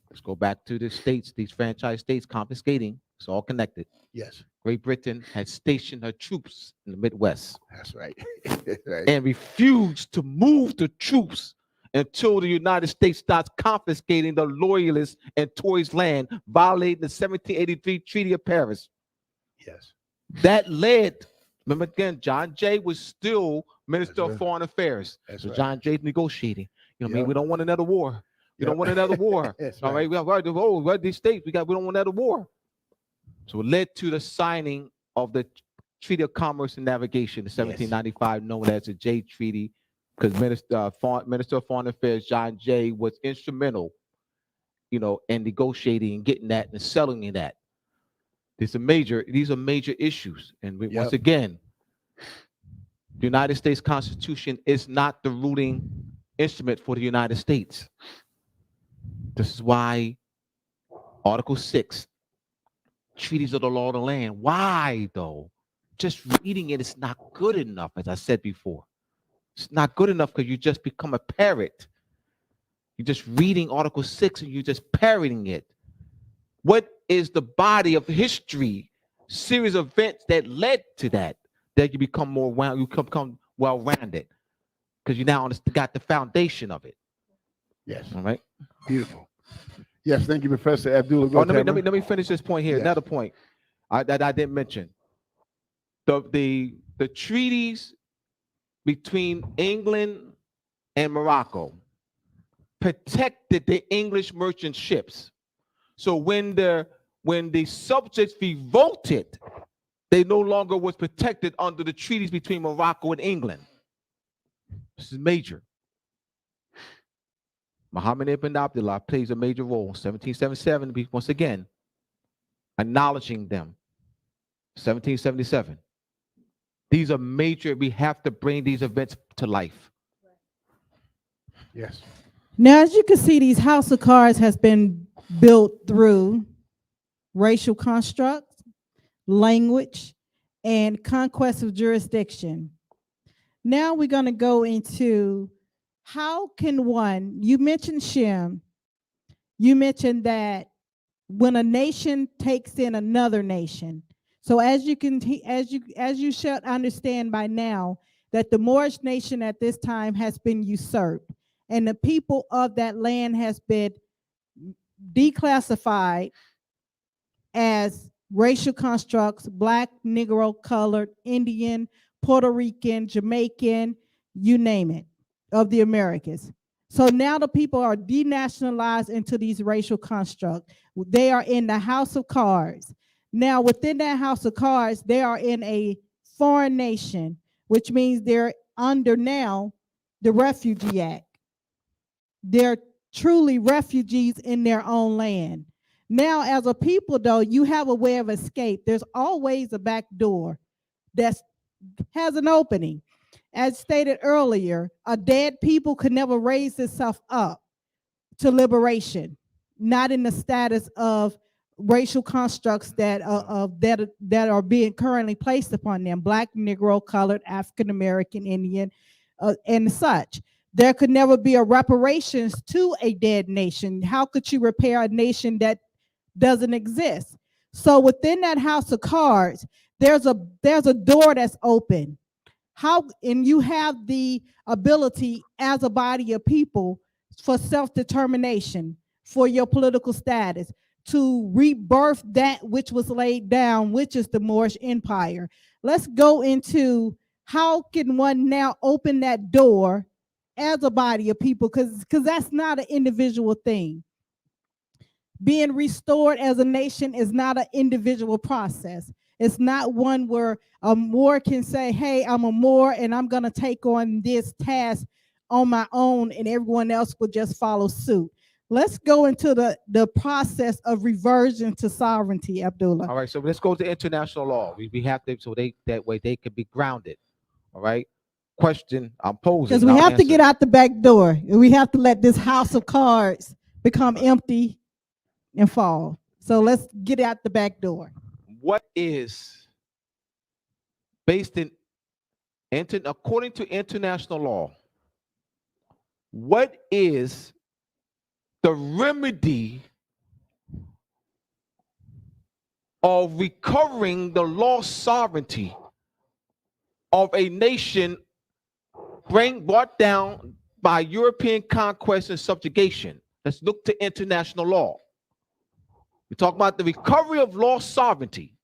Let's go back to the states, these franchise states confiscating. It's all connected. Yes. Great Britain had stationed her troops in the Midwest. That's right. And refused to move the troops until the United States starts confiscating the loyalists and Tories' land, violating the 1783 Treaty of Paris. Yes. That led, remember again, John Jay was still Minister of Foreign Affairs. That's so right. John Jay's negotiating. You know what I mean? Yep. We don't want another war. We don't want another war. That's All right. right. We're these states. We don't want another war. So it led to the signing of the Treaty of Commerce and Navigation, the 1795, known as the Jay Treaty, because Minister of Foreign Affairs John Jay was instrumental, in negotiating and getting that and selling that. These are major issues. And once again, the United States Constitution is not the ruling instrument for the United States. This is why Article 6 treaties of the law of the land. Why, though? Just reading it is not good enough, as I said before. It's not good enough because you just become a parrot. You're just reading Article 6 and you're just parroting it. What is the body of history, series of events that led to that you become more well-rounded because you now got the foundation of it. Yes. All right. Beautiful. Yes, thank you, Professor Abdullah. Oh, let me finish this point here. Yes. Another point that I didn't mention. The treaties between England and Morocco protected the English merchant ships. So when the subjects revolted, they no longer was protected under the treaties between Morocco and England. This is major. Muhammad ibn Abdullah plays a major role. 1777, once again, acknowledging them. 1777. These are major. We have to bring these events to life. Yes. Now, as you can see, these house of cards has been built through racial constructs, language, and conquest of jurisdiction. Now we're going to go into how can one, you mentioned Shem, you mentioned that when a nation takes in another nation. So as you should understand by now that the Moorish nation at this time has been usurped and the people of that land has been declassified as racial constructs, Black, Negro, colored, Indian, Puerto Rican, Jamaican, you name it, of the Americas. So now the people are denationalized into these racial constructs. They are in the house of cards. Now within that house of cards, they are in a foreign nation, which means they're under now the Refugee Act. They're truly refugees in their own land. Now, as a people, though, you have a way of escape. There's always a back door that has an opening. As stated earlier, a dead people could never raise itself up to liberation, not in the status of racial constructs that are being currently placed upon them: Black, Negro, colored, African American, Indian, and such. There could never be a reparations to a dead nation. How could you repair a nation that doesn't exist? So within that house of cards, there's a door that's open. And you have the ability as a body of people for self-determination, for your political status, to rebirth that which was laid down, which is the Moorish Empire. Let's go into how can one now open that door as a body of people, because that's not an individual thing. Being restored as a nation is not an individual process. It's not one where a Moor can say, hey, I'm a Moor and I'm going to take on this task on my own and everyone else will just follow suit. Let's go into the process of reversion to sovereignty, Abdullah. All right, so let's go to international law. We have to, so that way they can be grounded. All right. Question I'm posing. Because we have to get out the back door. And we have to let this house of cards become empty and fall. So let's get out the back door. What is based in according to international law, what is the remedy of recovering the lost sovereignty of a nation brought down by European conquest and subjugation? Let's look to international law. We talk about the recovery of lost sovereignty.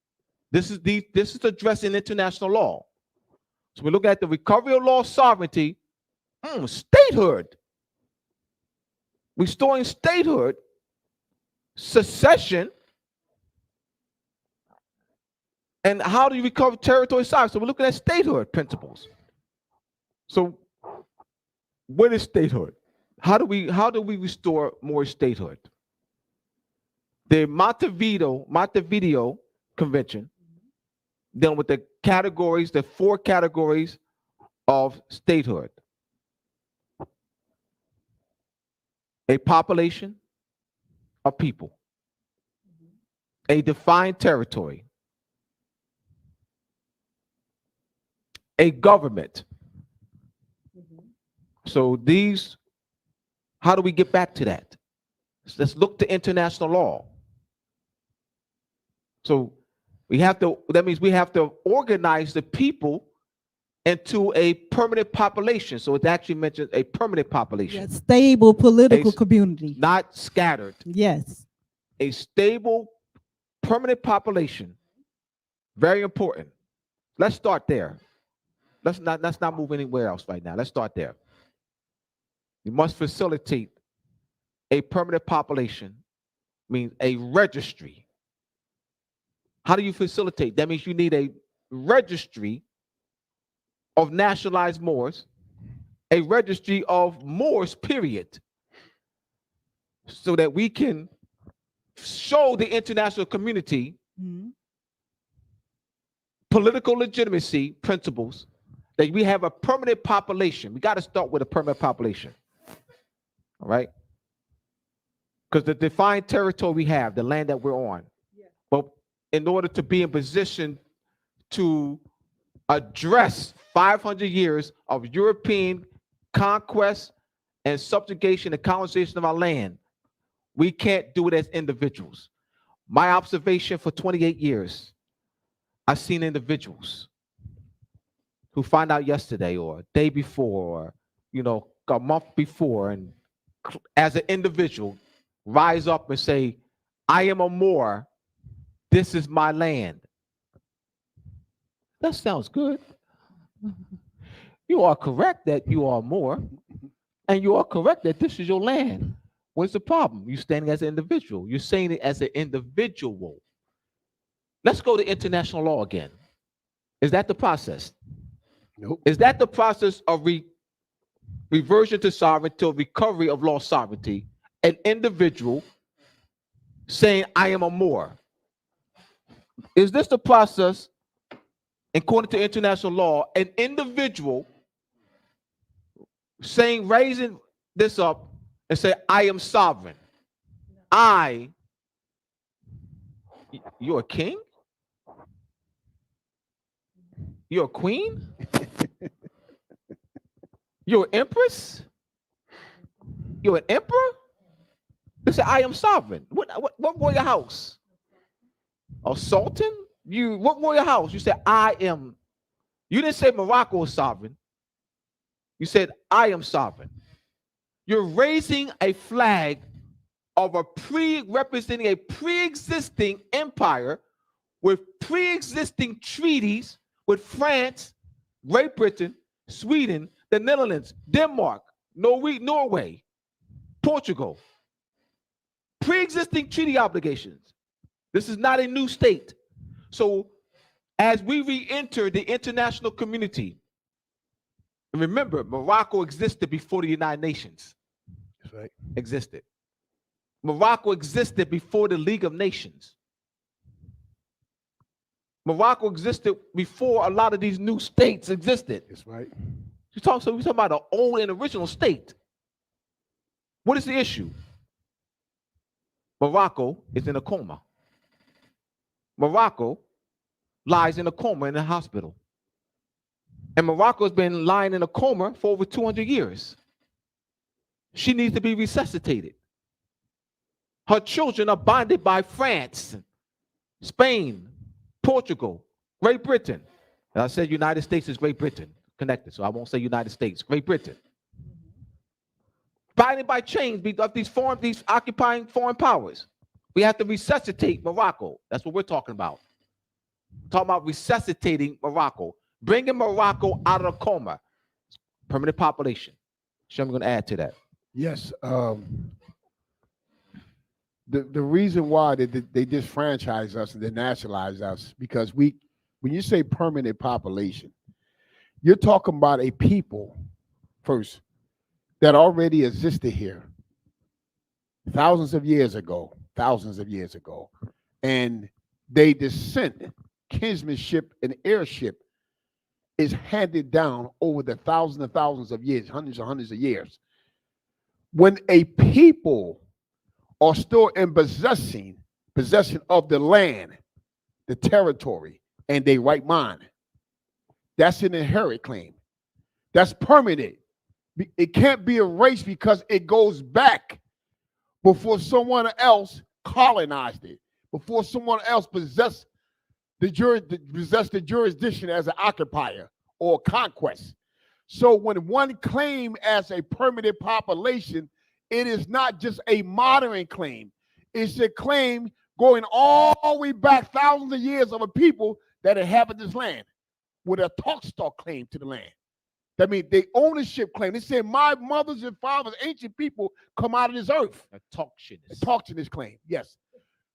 This is addressing international law. So we look at the recovery of lost sovereignty, statehood, restoring statehood, secession, and how do you recover territory sovereignty? So we're looking at statehood principles. So what is statehood? How do we restore more statehood? The Montevideo Convention dealing with the categories, the 4 categories of statehood: a population, a people, a defined territory, a government. So these, how do we get back to that? Let's look to international law. So we have to, that means we have to organize the people into a permanent population. So it actually mentions a permanent population. Yes, stable political community. Not scattered. Yes. A stable, permanent population. Very important. Let's start there. Let's not move anywhere else right now. Let's start there. You must facilitate a permanent population, means a registry. How do you facilitate? That means you need a registry of nationalized Moors, a registry of Moors, period, so that we can show the international community political legitimacy principles, that we have a permanent population. We got to start with a permanent population. All right? Because the defined territory we have, the land that we're on, but in order to be in position to address 500 years of European conquest and subjugation and colonization of our land, we can't do it as individuals. My observation for 28 years, I've seen individuals who find out yesterday or day before, or a month before, and as an individual rise up and say, I am a Moor, this is my land. That sounds good. You are correct that you are Moor, and you are correct that this is your land. What's the problem? You're standing as an individual. You're saying it as an individual. Let's go to international law again. Is that the process? Nope. Is that the process of reversion to sovereignty, to recovery of law sovereignty? An individual saying, I am a Moor. Is this the process, according to international law, an individual saying, raising this up and say, I am sovereign? You're a king? You're a queen? You're an empress? You're an emperor? They say, I am sovereign. What royal house? A sultan? What royal house? You said, I am. You didn't say Morocco is sovereign. You said, I am sovereign. You're raising a flag of representing a pre-existing empire with pre-existing treaties with France, Great Britain, Sweden, the Netherlands, Denmark, Norway, Portugal. Pre-existing treaty obligations. This is not a new state. So as we re-enter the international community, and remember, Morocco existed before the United Nations. That's right. Existed. Morocco existed before the League of Nations. Morocco existed before a lot of these new states existed. That's right. We're talking about an old and original state. What is the issue? Morocco is in a coma. Morocco lies in a coma in a hospital. And Morocco has been lying in a coma for over 200 years. She needs to be resuscitated. Her children are bonded by France, Spain, Portugal, Great Britain. And I said United States is Great Britain, connected, so I won't say United States, Great Britain. Binding by chains of these occupying foreign powers. We have to resuscitate Morocco. That's what we're talking about. Talking about resuscitating Morocco, bringing Morocco out of the coma. Permanent population. Shem, I'm going to add to that. Yes. The reason why they disfranchise us and they nationalize us, because when you say permanent population, you're talking about a people first that already existed here thousands of years ago, and they descent, kinsmanship and heirship is handed down over the thousands and thousands of years, hundreds and hundreds of years. When a people are still in possessing possession of the land, the territory, and their right mind. That's an inherent claim. That's permanent. It can't be erased because it goes back before someone else colonized it, before someone else possessed the jurisdiction as an occupier or conquest. So when one claim as a permanent population, it is not just a modern claim. It's a claim going all the way back thousands of years of a people that inhabit this land with a talk claim to the land. That means the ownership claim. They say, my mothers and fathers, ancient people, come out of this earth. A talkshiness. Talkshiness claim, yes.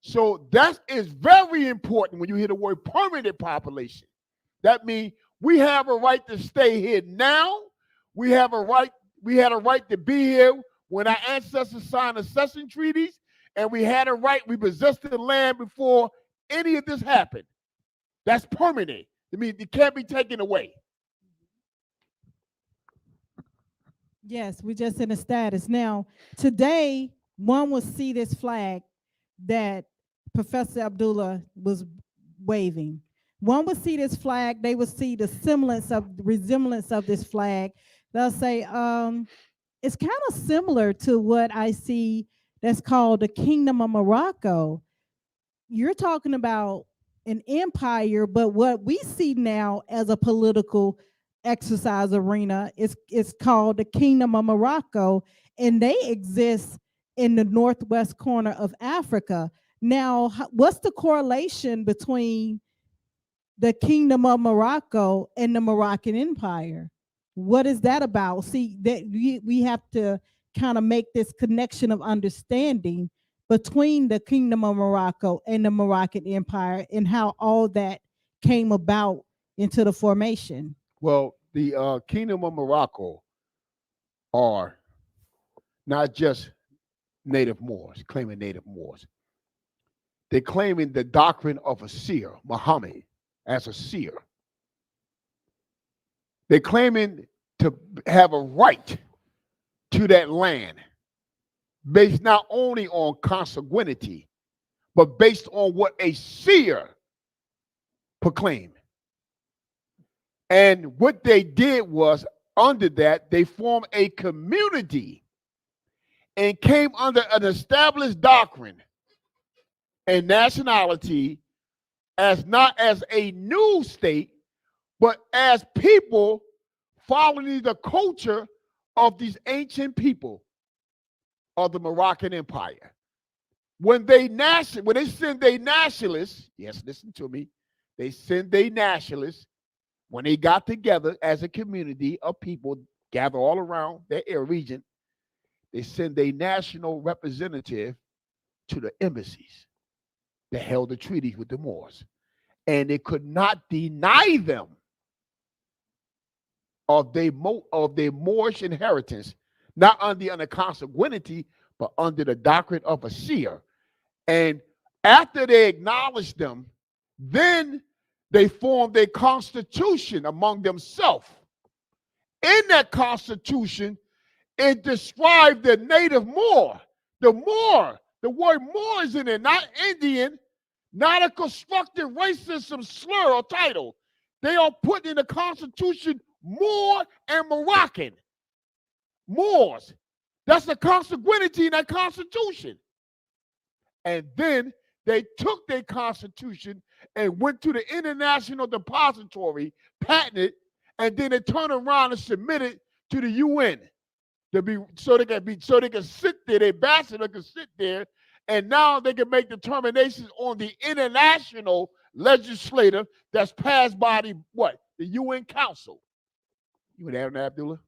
So that is very important when you hear the word permanent population. That means we have a right to stay here now. We had a right to be here when our ancestors signed accession treaties, and we had a right, we possessed the land before any of this happened. That's permanent. I mean, it can't be taken away. Yes, we just in a status. Now, today, one will see this flag that Professor Abdullah was waving. One would see this flag, they would see the resemblance of this flag. They'll say, it's kind of similar to what I see that's called the Kingdom of Morocco. You're talking about an empire, but what we see now as a political exercise arena is called the Kingdom of Morocco, and they exist in the northwest corner of Africa. Now, what's the correlation between the Kingdom of Morocco and the Moroccan Empire? What is that about? See, that we have to kind of make this connection of understanding between the Kingdom of Morocco and the Moroccan Empire and how all that came about into the formation. Well, the Kingdom of Morocco are not just native Moors, claiming native Moors. They're claiming the doctrine of a seer, Muhammad, as a seer. They're claiming to have a right to that land based not only on consanguinity, but based on what a seer proclaimed. And what they did was, under that, they formed a community and came under an established doctrine and nationality as not as a new state, but as people following the culture of these ancient people of the Moroccan Empire. When they send their nationalists, yes, listen to me, they send their nationalists, when they got together as a community of people gathered all around their region, they send a national representative to the embassies that held the treaties with the Moors. And they could not deny them of their Moorish inheritance, not under consanguinity, but under the doctrine of a seer. And after they acknowledged them, then they formed a constitution among themselves. In that constitution, it described the native Moor. The word Moor is in it, not Indian, not a constructed racism slur or title. They are put in the constitution Moor and Moroccan. Moors. That's the consanguinity in that constitution. And then they took their constitution and went to the International Depository, patented, and then they turned around and submitted to the UN so they can sit there, the ambassador can sit there, and now they can make determinations on the international legislative that's passed by the UN Council. You would have that, Abdullah?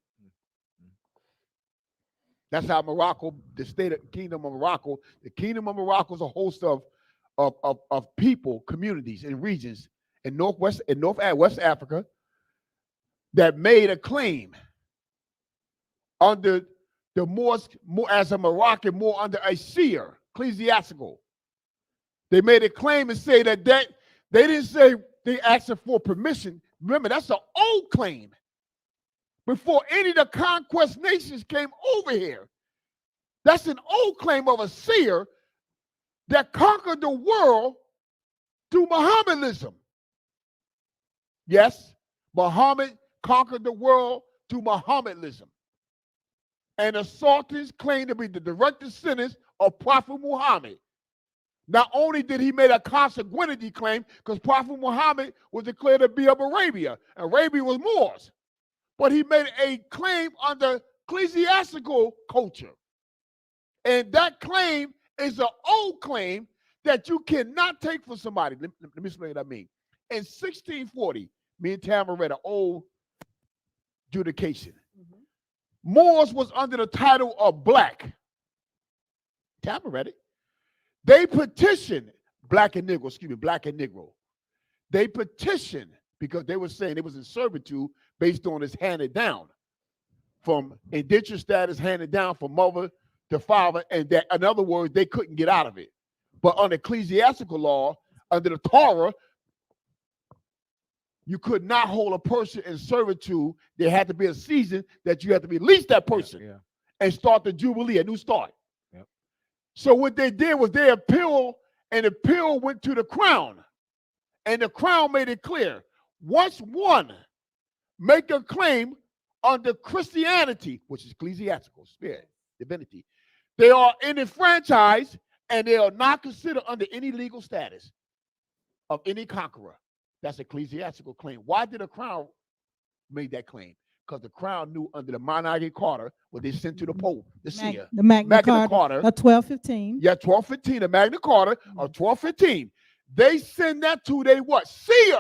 That's how Morocco, the Kingdom of Morocco, the Kingdom of Morocco is a host of people, communities, and regions in West Africa that made a claim under the Moors, as a Moroccan, more under a seer, ecclesiastical. They made a claim and say that they didn't say they asked for permission. Remember, that's an old claim. Before any of the conquest nations came over here. That's an old claim of a seer that conquered the world through Mohammedanism. Yes, Muhammad conquered the world through Mohammedanism. And the Sultans claim to be the direct descendants of Prophet Muhammad. Not only did he make a consanguinity claim, because Prophet Muhammad was declared to be of Arabia. Arabia was Moors. But he made a claim under ecclesiastical culture. And that claim is an old claim that you cannot take from somebody. Let me explain what I mean. In 1640, me and Tamara read an old judication. Moors was under the title of black. Tamara read it. They petitioned black and Negro. They petitioned because they were saying it was in servitude based on its handed down from indentured status, handed down from mother to father, and that, in other words, they couldn't get out of it. But under ecclesiastical law, under the Torah, you could not hold a person in servitude. There had to be a season that you had to release that person and start the Jubilee, a new start. So what they did was they appealed, and the appeal went to the crown. And the crown made it clear, once one make a claim under Christianity, which is ecclesiastical, spirit, divinity, they are enfranchised and they are not considered under any legal status of any conqueror. That's ecclesiastical claim. Why did the crown make that claim? Because the crown knew under the Magna Carta, what they sent to the Pope, the seer. The Magna Carta of 1215. Yeah, 1215, the Magna Carta of 1215. They send that to their what? Seer.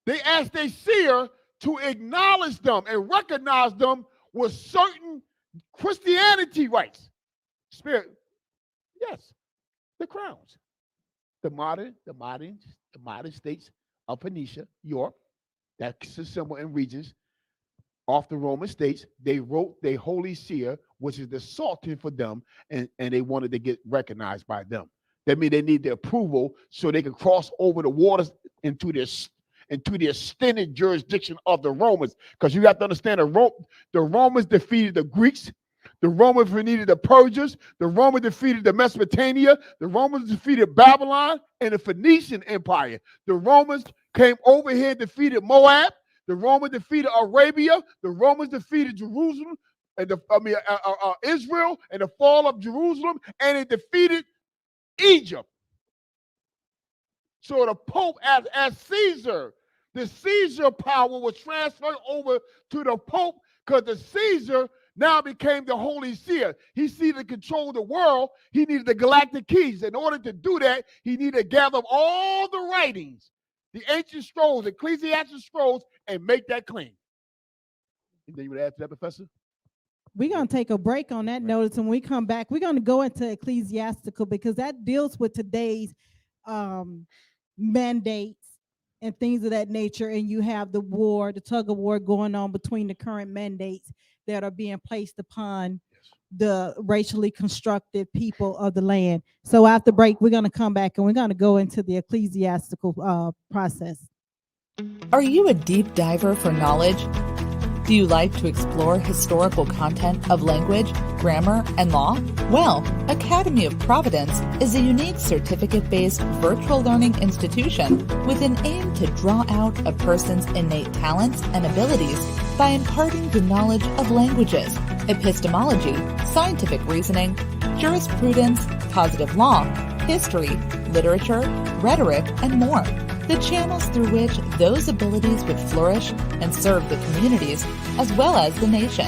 They asked their seer to acknowledge them and recognize them with certain Christianity rights. Spirit, yes, the crowns. The modern states of Phoenicia, Europe, that's a symbol in regions off the Roman states. They wrote their holy seer, which is the sultan for them, and they wanted to get recognized by them. That means they need the approval so they can cross over the waters into the extended jurisdiction of the Romans. Because you have to understand, the Romans defeated the Greeks. The Romans defeated the Persians. The Romans defeated the Mesopotamia. The Romans defeated Babylon and the Phoenician Empire. The Romans came over here and defeated Moab. The Romans defeated Arabia. The Romans defeated Jerusalem and Israel and the fall of Jerusalem, and it defeated Egypt. So the Pope, as Caesar, the Caesar power was transferred over to the Pope because the Caesar now became the holy seer. He needed to control the world. He needed the galactic keys. In order to do that, he needed to gather up all the writings, the ancient scrolls, ecclesiastical scrolls, and make that claim. Anything you would add to that, Professor? We're going to take a break on that notice. And when we come back, we're going to go into ecclesiastical because that deals with today's mandates and things of that nature. And you have the war, the tug of war going on between the current mandates that are being placed upon the racially constructed people of the land. So after break, we're going to come back and we're going to go into the ecclesiastical process. Are you a deep diver for knowledge? Do you like to explore historical content of language, grammar, and law? Well, Academy of Providence is a unique certificate-based virtual learning institution with an aim to draw out a person's innate talents and abilities by imparting the knowledge of languages, epistemology, scientific reasoning, jurisprudence, positive law, history, literature, rhetoric, and more. The channels through which those abilities would flourish and serve the communities as well as the nation.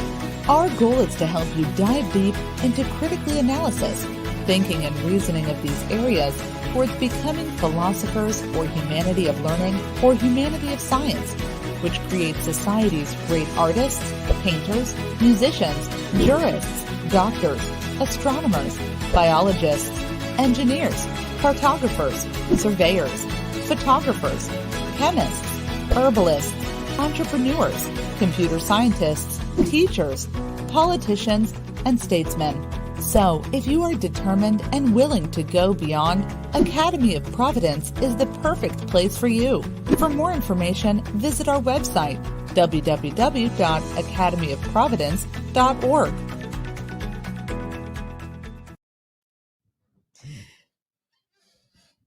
Our goal is to help you dive deep into critical analysis, thinking and reasoning of these areas towards becoming philosophers or humanity of learning or humanity of science, which creates society's great artists, painters, musicians, jurists, doctors, astronomers, biologists, engineers, cartographers, surveyors, photographers, chemists, herbalists, entrepreneurs, computer scientists, teachers, politicians, and statesmen. So, if you are determined and willing to go beyond, Academy of Providence is the perfect place for you. For more information, visit our website, www.academyofprovidence.org.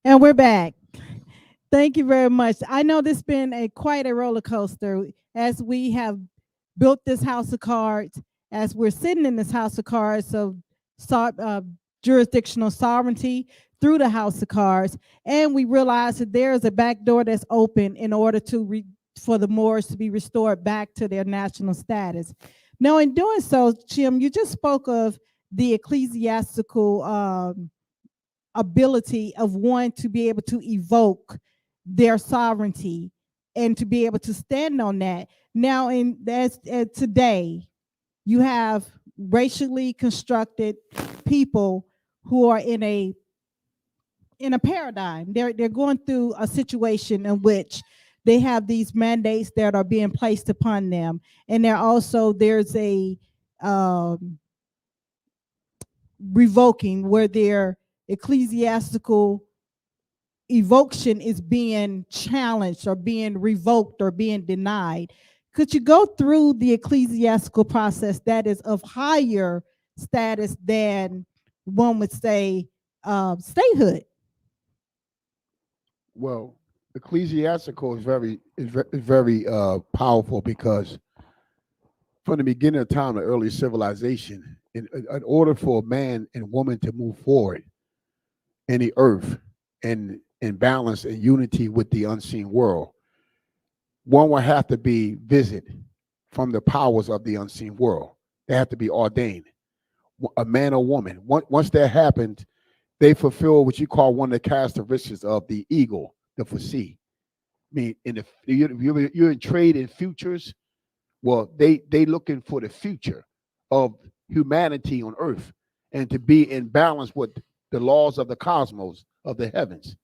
And we're back. Thank you very much. I know this has been quite a roller coaster as we have built this house of cards, as we're sitting in this house of cards of jurisdictional sovereignty through the house of cards, and we realize that there is a back door that's open in order to for the Moors to be restored back to their national status. Now, in doing so, Shem, you just spoke of the ecclesiastical ability of one to be able to evoke their sovereignty and to be able to stand on that. Now, today, you have racially constructed people who are in a paradigm. They're going through a situation in which they have these mandates that are being placed upon them, and there's a revoking where their ecclesiastical evocation is being challenged or being revoked or being denied. Could you go through the ecclesiastical process that is of higher status than one would say statehood? Well, ecclesiastical is very powerful because from the beginning of time, the early civilization, in order for man and woman to move forward in the earth and in balance and unity with the unseen world, one will have to be visited from the powers of the unseen world. They have to be ordained, a man or woman. Once that happens, they fulfill what you call one of the characteristics of the eagle, the foresee. I mean, you're in trade in futures. Well, they looking for the future of humanity on earth and to be in balance with the laws of the cosmos, of the heavens,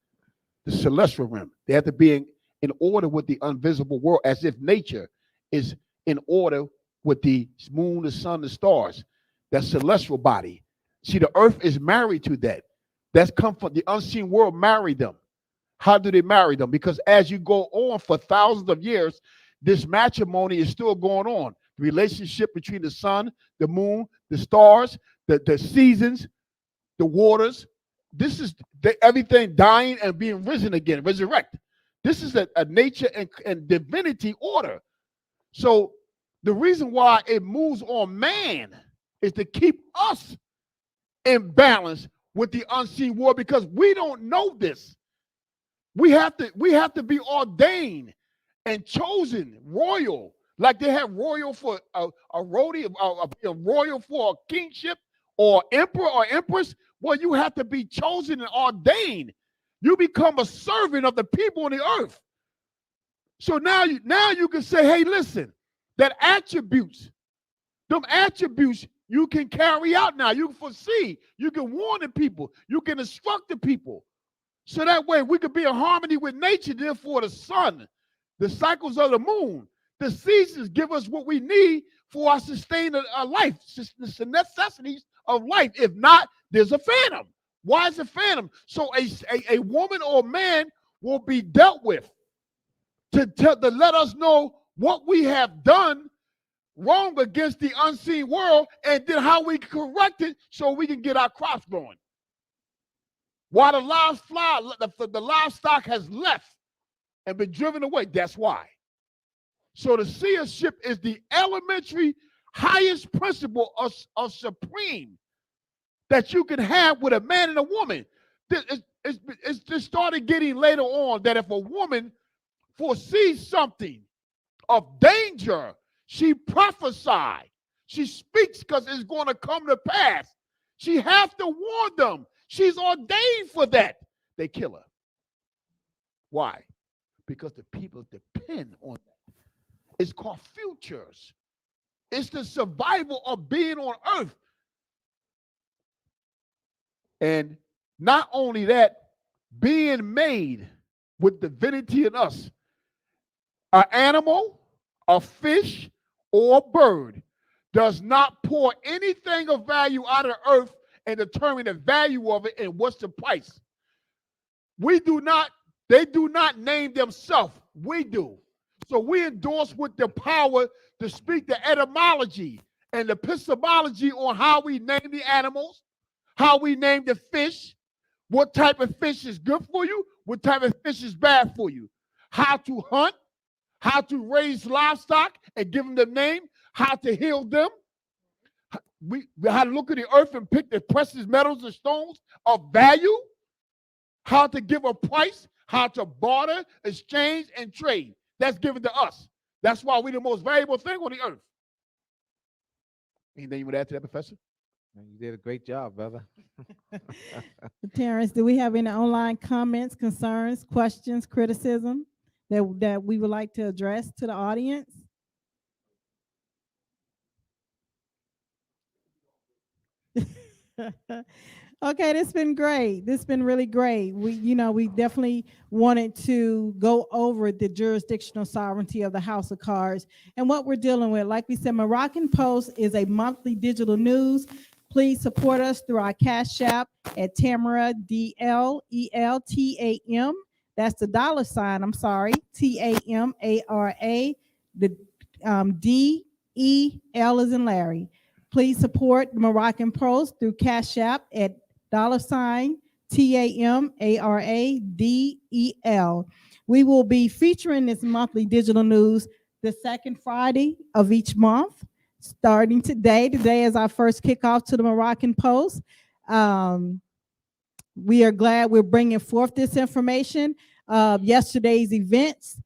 the celestial realm. They have to be in order with the invisible world, as if nature is in order with the moon, the sun, the stars, that celestial body. See, the earth is married to that. That's come from the unseen world, married them. How do they marry them? Because as you go on for thousands of years, this matrimony is still going on. The relationship between the sun, the moon, the stars, the seasons, the waters. This is everything dying and being risen again, resurrect. This is a nature and divinity order. So the reason why it moves on man is to keep us in balance with the unseen world, because we don't know this. We have to be ordained and chosen royal, like they have royal for a royal for a kingship or emperor or empress. Well, you have to be chosen and ordained. You become a servant of the people on the earth. So now you can say, hey, listen, them attributes you can carry out now. You can foresee, you can warn the people, you can instruct the people. So that way we can be in harmony with nature. Therefore, the sun, the cycles of the moon, the seasons give us what we need for our sustained life, the necessities of life. If not, there's a phantom. Why is a phantom? So a woman or man will be dealt with to let us know what we have done wrong against the unseen world, and then how we correct it so we can get our crops growing. While the livestock has left and been driven away, that's why. So the seership is the elementary highest principle of supreme that you can have with a man and a woman. It's just started getting later on that if a woman foresees something of danger, she prophesies. She speaks because it's going to come to pass. She has to warn them. She's ordained for that. They kill her. Why? Because the people depend on that. It's called futures. It's the survival of being on earth. And not only that, being made with divinity in us. An animal, a fish, or a bird does not pour anything of value out of the earth and determine the value of it and what's the price. They do not name themselves. We do. So we endorse with the power to speak the etymology and the epistemology on how we name the animals, how we name the fish, What type of fish is good for you? What type of fish is bad for you? How to hunt, how to raise livestock and give them the name, how to heal them. We how to look at the earth and pick the precious metals and stones of value, how to give a price, how to barter, exchange, and trade. That's given to us. That's why we're the most valuable thing on the earth. Anything you would add to that, Professor? You did a great job, brother. Terrence, do we have any online comments, concerns, questions, criticism that we would like to address to the audience? Okay, this has been great. This has been really great. We definitely wanted to go over the jurisdictional sovereignty of the House of Cards and what we're dealing with. Like we said, Moroccan Post is a monthly digital news. Please support us through our Cash App at Tamara, DLELTAM. That's the $sign, I'm sorry, TAMARA, the DEL is in Larry. Please support the Moroccan Post through Cash App at $TAMARADEL. We will be featuring this monthly digital news the second Friday of each month, starting today. Today is our first kickoff to the Moroccan Post. We are glad we're bringing forth this information. Yesterday's events,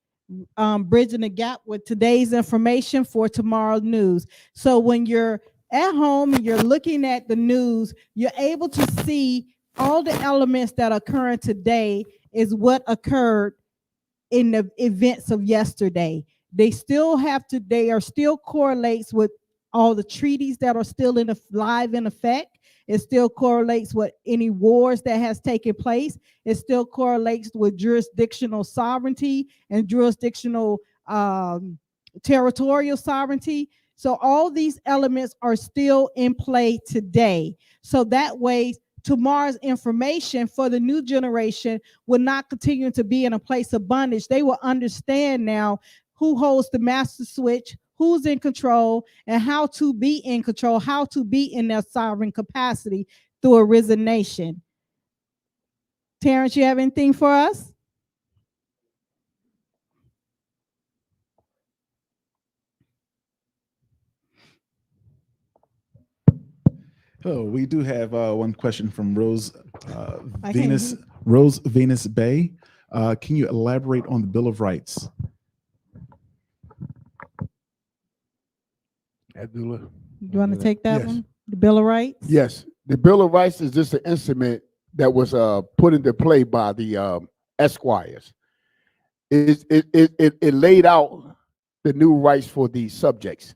bridging the gap with today's information for tomorrow's news. So when you're at home and you're looking at the news, you're able to see all the elements that are occurring today is what occurred in the events of yesterday. They are still correlates with all the treaties that are still live in effect. It still correlates with any wars that has taken place. It still correlates with jurisdictional sovereignty and jurisdictional territorial sovereignty. So all these elements are still in play today. So that way, tomorrow's information for the new generation will not continue to be in a place of bondage. They will understand now who holds the master switch, who's in control, and how to be in control, how to be in their sovereign capacity through a risen nation. Terrence, you have anything for us? Oh, we do have one question from Rose Venus Bay. Can you elaborate on the Bill of Rights? Abdullah. You want to take that Yes. one? The Bill of Rights? Yes. The Bill of Rights is just an instrument that was put into play by the esquires. It laid out the new rights for the subjects.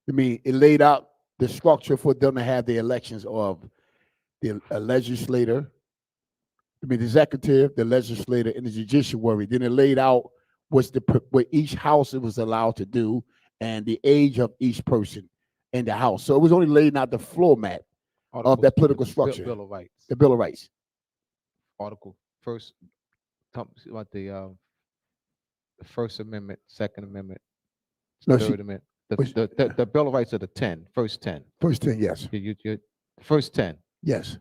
I mean, it laid out the structure for them to have the elections of the legislator, the executive, the legislator, and the judiciary. Then it laid out what each house it was allowed to do and the age of each person in the house. So it was only laying out the floor mat of that political structure. Bill of Rights. The Bill of Rights. Article first, about the First Amendment, Second Amendment, No, Third Amendment. The Bill of Rights are the 10, first 10. First thing, yes. You first 10. Yes.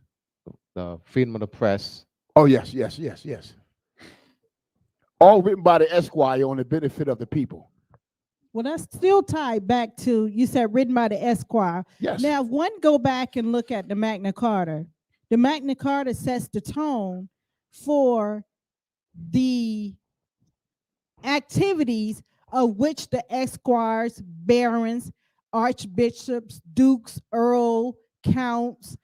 The freedom of the press. Oh, yes. All written by the esquire on the benefit of the people. Well, that's still tied back to, you said written by the esquire. Yes. Now, if one go back and look at the Magna Carta sets the tone for the activities of which the esquires, barons, archbishops, dukes, earl, counts,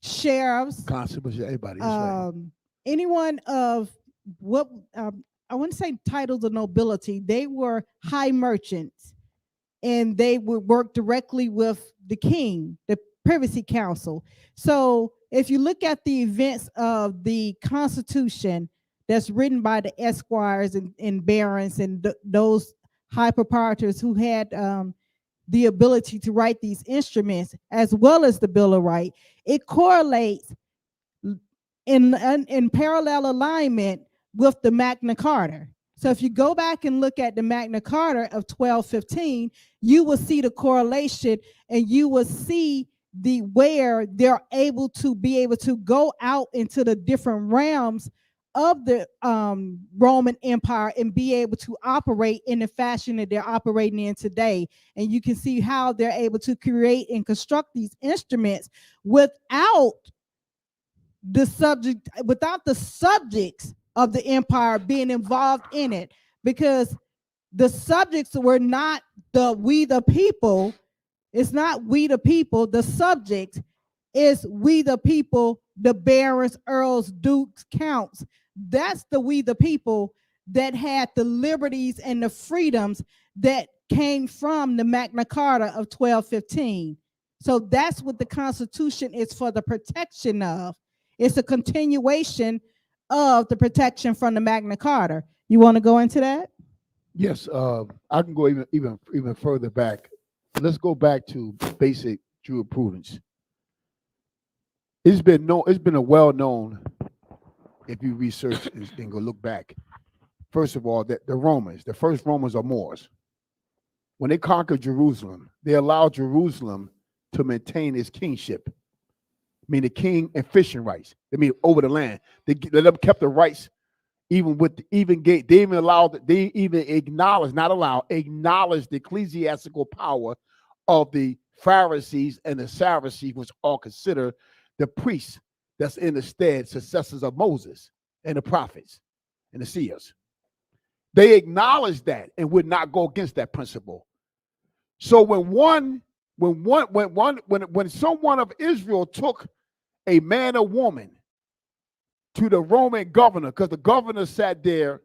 sheriffs, Constables, everybody. That's right. anyone of what I wouldn't say titles of nobility. They were high merchants, and they would work directly with the king, the Privacy Council. So if you look at the events of the Constitution that's written by the esquires and barons and those high proprietors who had the ability to write these instruments, as well as the Bill of Rights, it correlates in parallel alignment with the Magna Carta. So if you go back and look at the Magna Carta of 1215, you will see the correlation, and you will see where they're able to go out into the different realms of the Roman Empire and be able to operate in the fashion that they're operating in today. And you can see how they're able to create and construct these instruments without the subjects of the empire being involved in it, because the subjects were not we the people. It's not we the people. The subject is we the people, the barons, earls, dukes, counts. That's the we the people that had the liberties and the freedoms that came from the Magna Carta of 1215. So that's what the Constitution is for the protection of. It's a continuation of the protection from the Magna Carta. You want to go into that? Yes, I can go even further back. Let's go back to basic jurisprudence. It's been a well-known, if you research and go look back. First of all, that the first Romans are Moors. When they conquered Jerusalem, they allowed Jerusalem to maintain its kingship. I mean, the king and fishing rights. I mean, over the land. They kept the rights, even gate. They even acknowledged the ecclesiastical power of the Pharisees and the Sadducees, which are considered the priests that's in the stead, successors of Moses and the prophets and the seers. They acknowledged that and would not go against that principle. So when someone of Israel took a man or woman to the Roman governor, because the governor sat there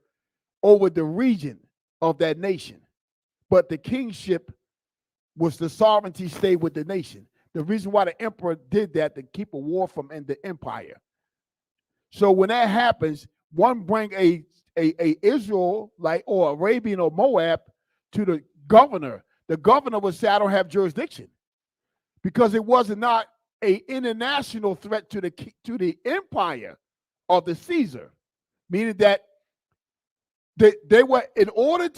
over the region of that nation, but the kingship was the sovereignty stayed with the nation. The reason why the emperor did that, to keep a war from in the empire. So when that happens, one bring a Israel or Arabian or Moab to the governor. The governor would say, I don't have jurisdiction, because it was not an international threat to the empire of the Caesar, meaning that they were, in order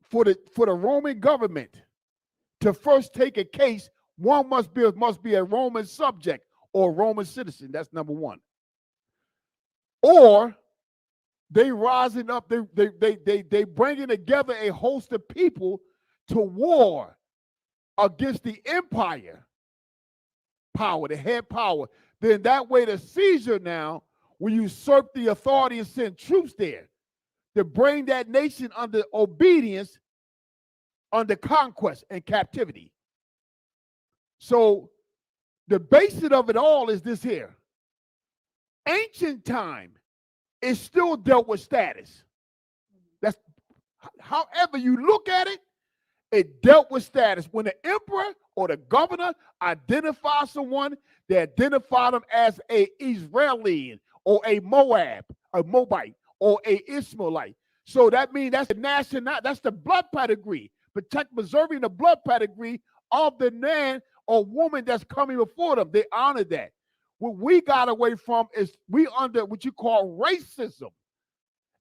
for the Roman government to first take a case, one must be a Roman subject or Roman citizen. That's number one. Or they rising up, they bringing together a host of people to war against the empire power, the head power. Then that way the Caesar now will usurp the authority and send troops there to bring that nation under obedience, under conquest and captivity. So the basis of it all is this here. Ancient time is still dealt with status. That's however you look at it, it dealt with status. When the emperor or the governor identifies someone, they identify them as a Israeli or a Moab, a Moabite, or a Ishmaelite. So that means that's the national, that's the blood pedigree. Preserving the blood pedigree of the man or woman that's coming before them. They honor that. What we got away from is we under what you call racism.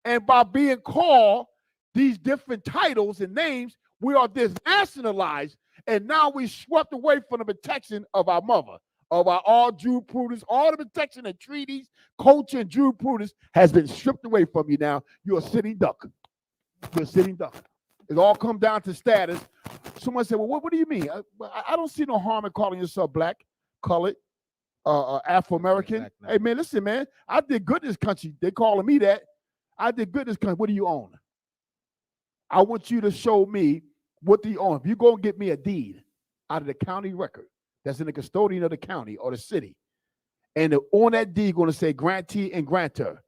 And by being called these different titles and names, we are disnationalized. And now we swept away from the protection of our mother, of our all jurisprudence, all the protection and treaties, culture and jurisprudence has been stripped away from you now. You're a sitting duck. You're a sitting duck. It all comes down to status. Someone said, well, what do you mean? I don't see no harm in calling yourself black, colored, Afro-American. Hey, man, listen, man. I did good in this country. They calling me that. I did good in this country. What do you own? I want you to show me what do you own. If you go and get me a deed out of the county record that's in the custodian of the county or the city, and on that deed going to say grantee and grantor.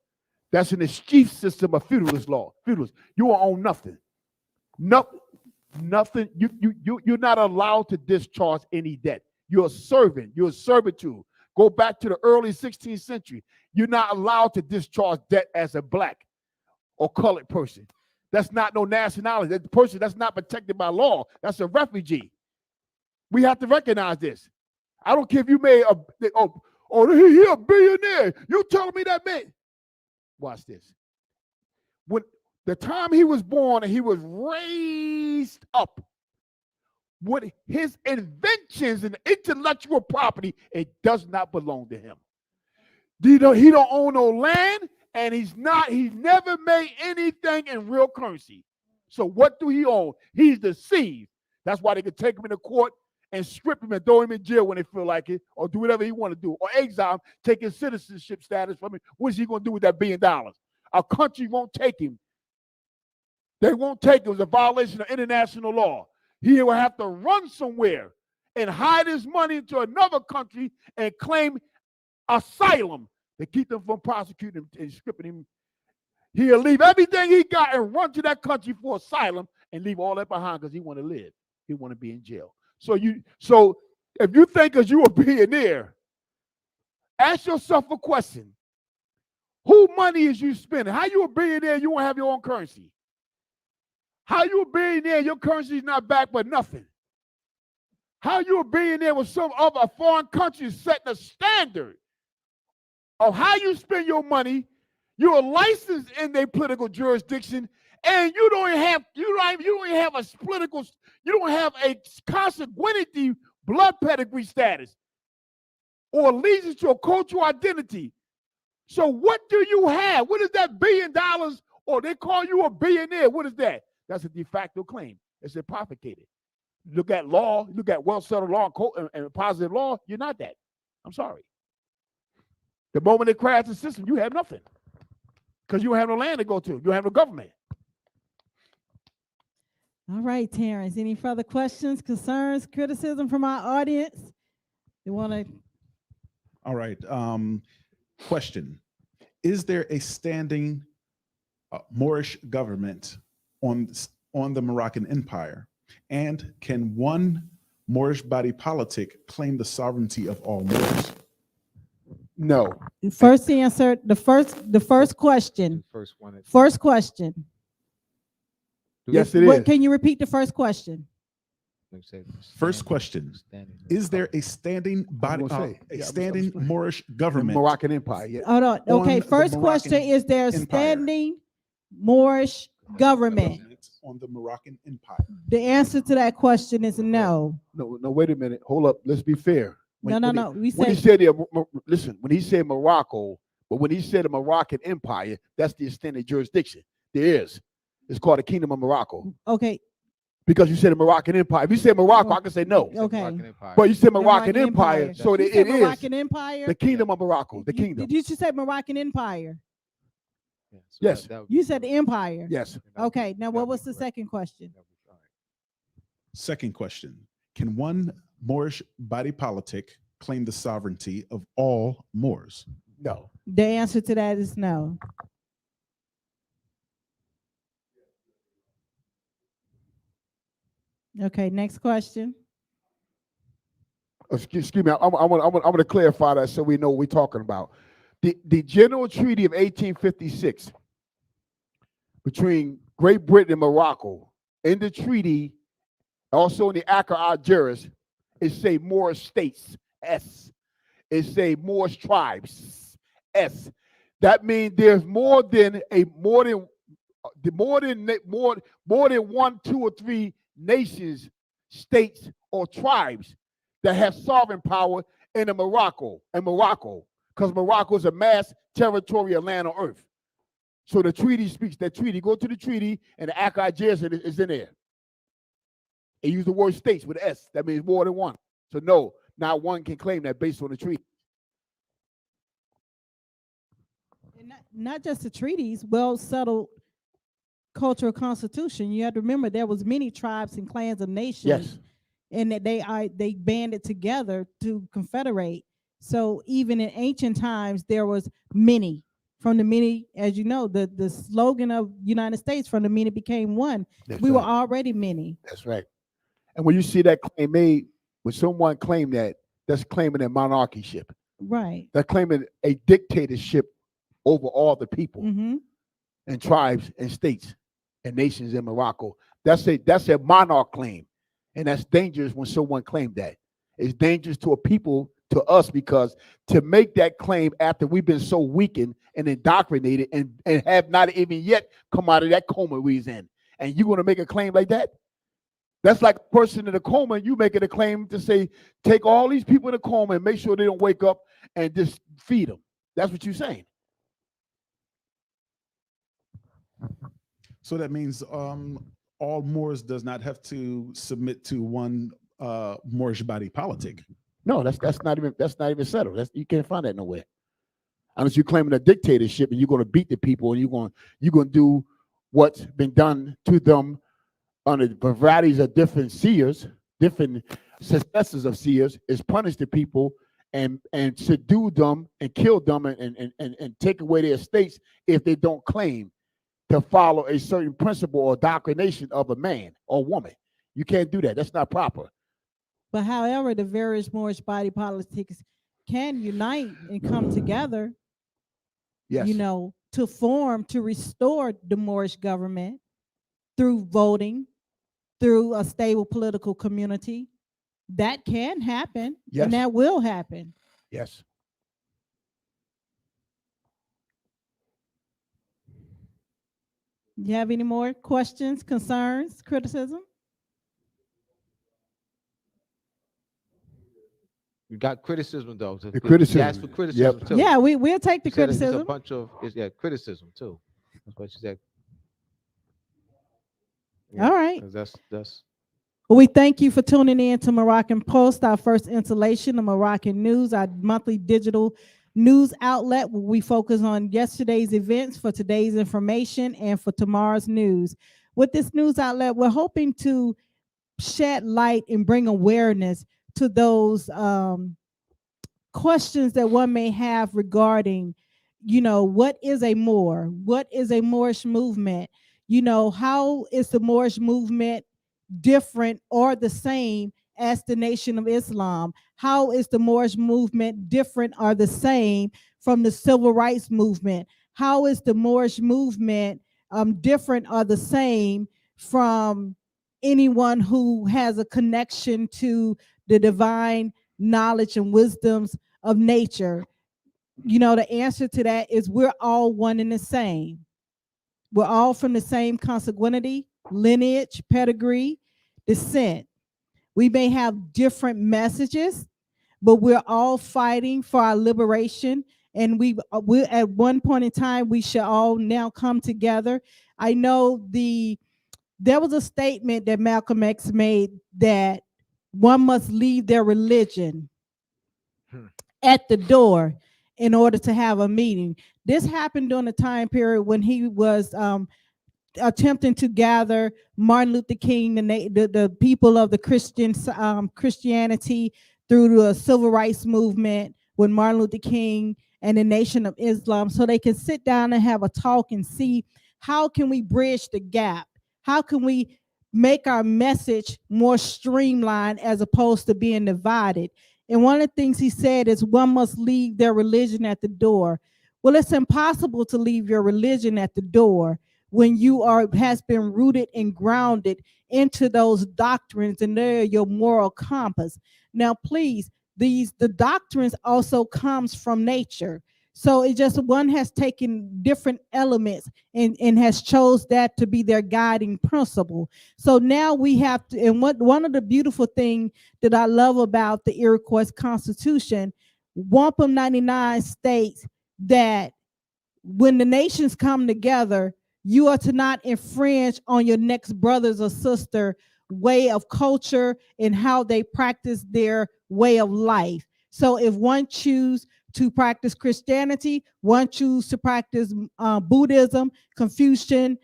That's in the chief system of feudalist law. Feudalist, you will own nothing. Nothing. You're not allowed to discharge any debt. You're a servant. You're a servitude. Go back to the early 16th century. You're not allowed to discharge debt as a black or colored person. That's not no nationality. That person that's not protected by law. That's a refugee. We have to recognize this. I don't care if you made he a billionaire. You telling me that man? Watch this. When the time he was born and he was raised up, what his inventions and intellectual property, it does not belong to him. He don't own no land, and he's never made anything in real currency. So what do he own? He's deceived. That's why they can take him into court and strip him and throw him in jail when they feel like it, or do whatever he want to do, or exile him, take his citizenship status from him. What is he going to do with that $1 billion? Our country won't take him. They won't take him. It's a violation of international law. He will have to run somewhere and hide his money into another country and claim asylum to keep them from prosecuting him and stripping him. He'll leave everything he got and run to that country for asylum and leave all that behind because he want to live. He want to be in jail. So if you think because you a billionaire, ask yourself a question. Who money is you spending? How you a billionaire, you won't have your own currency? How you a billionaire, your currency is not backed by nothing? How you a billionaire with some other foreign country setting a standard of how you spend your money? You're licensed in their political jurisdiction, and you don't have a consanguinity blood pedigree status or allegiance to a cultural identity. So what do you have? What is that $1 billion? Or they call you a billionaire. What is that? That's a de facto claim. It's impropriated. Look at law, look at well-settled law and positive law, you're not that. I'm sorry. The moment they crash the system, you have nothing. Because you don't have no land to go to. You don't have no government. All right, Terrence. Any further questions, concerns, criticism from our audience? You want to? All right. Question. Is there a standing Moorish government on the Moroccan Empire? And can one Moorish body politic claim the sovereignty of all Moors? No. First answer, the first question. First question. Yes, it is. Can you repeat the first question? First question. Is there a standing body, standing Moorish government? The Moroccan Empire, yeah. Hold on. Okay, the first question, Moroccan is there a Empire. standing Moorish government? On the Moroccan Empire. The answer to that question is no. No, wait a minute. Hold up. Let's be fair. No. When he said Morocco, but when he said the Moroccan Empire, that's the extended jurisdiction. There is. It's called the Kingdom of Morocco. Okay. Because you said the Moroccan Empire. If you said Morocco, I can say no. Okay. But you said Moroccan Empire, so You it said is Moroccan Empire. the Kingdom of Morocco. The kingdom. Did you say Moroccan Empire? Yes. You said the empire. Yes. Okay. Now, what was the second question? Second question. Can one Moorish body politic claim the sovereignty of all Moors? No. The answer to that is no. Okay, next question. Excuse me. I want to clarify that so we know what we're talking about. The General Treaty of 1856 between Great Britain and Morocco. In the treaty, also in the Acta Algeris, it say Moorish states, S. It say Moorish tribes, S. That means there's more than 1, 2, or 3 nations, states, or tribes that have sovereign power in Morocco, because Morocco is a mass territorial land on earth. So the treaty speaks that treaty. Go to the treaty, and the Acta Algeris is in there. It used the word states with S. That means more than one. So no, not one can claim that based on the treaty. And not just the treaties, well-settled cultural constitution. You have to remember there was many tribes and clans of nations. Yes. And that they banded together to confederate. So even in ancient times, there was many. From the many, as you know, the slogan of United States, from the many became one. We were already many. That's right. And when you see that claim made, when someone claim that, that's claiming a monarchyship. Right. They're claiming a dictatorship over all the people and tribes and states and nations in Morocco. That's a monarch claim. And that's dangerous when someone claimed that. It's dangerous to a people, to us, because to make that claim after we've been so weakened and indoctrinated and have not even yet come out of that coma we was in, and you're going to make a claim like that? That's like a person in a coma, and you making a claim to say, take all these people in a coma and make sure they don't wake up and just feed them. That's what you're saying. So that means all Moors does not have to submit to one Moorish body politic. No, that's not even settled. You can't find that nowhere. Unless you're claiming a dictatorship and you're going to beat the people and you're going to do what's been done to them under varieties of different seers, different successors of seers, is punish the people and subdue them and kill them and take away their estates if they don't claim to follow a certain principle or doctrination of a man or woman. You can't do that. That's not proper. But however, the various Moorish body politics can unite and come together, Yes. to restore the Moorish government through voting, through a stable political community. That can happen, Yes. and that will happen. Yes. You have any more questions, concerns, criticism? You got criticism though. The criticism. You asked for criticism too. Yeah, we'll take the You said it's criticism. a bunch of criticism too. That's what she said. All right. That's. Well, we thank you for tuning in to Moroccan Post, our first installation of Moroccan news, our monthly digital news outlet where we focus on yesterday's events for today's information and for tomorrow's news. With this news outlet, we're hoping to shed light and bring awareness to those questions that one may have regarding, what is a Moor? What is a Moorish movement? How is the Moorish movement different or the same as the Nation of Islam? How is the Moorish movement different or the same from the civil rights movement? How is the Moorish movement different or the same from anyone who has a connection to the divine knowledge and wisdoms of nature? The answer to that is we're all one and the same. We're all from the same consanguinity, lineage, pedigree, descent. We may have different messages, but we're all fighting for our liberation. And we at one point in time, we should all now come together. I know there was a statement that Malcolm X made that one must leave their religion at the door in order to have a meeting. This happened during the time period when he was attempting to gather Martin Luther King, the people of the Christianity through the civil rights movement with Martin Luther King and the Nation of Islam, so they can sit down and have a talk and see how can we bridge the gap? How can we make our message more streamlined as opposed to being divided? And one of the things he said is one must leave their religion at the door. Well, it's impossible to leave your religion at the door when you has been rooted and grounded into those doctrines, and they're your moral compass. Now, please, the doctrines also comes from nature. So it just one has taken different elements and has chose that to be their guiding principle. So now we have to, and one of the beautiful things that I love about the Iroquois Constitution, Wampum 99 states that when the nations come together, you are to not infringe on your next brother's or sister way of culture and how they practice their way of life. So if one choose to practice Christianity, one choose to practice Buddhism, Confucian,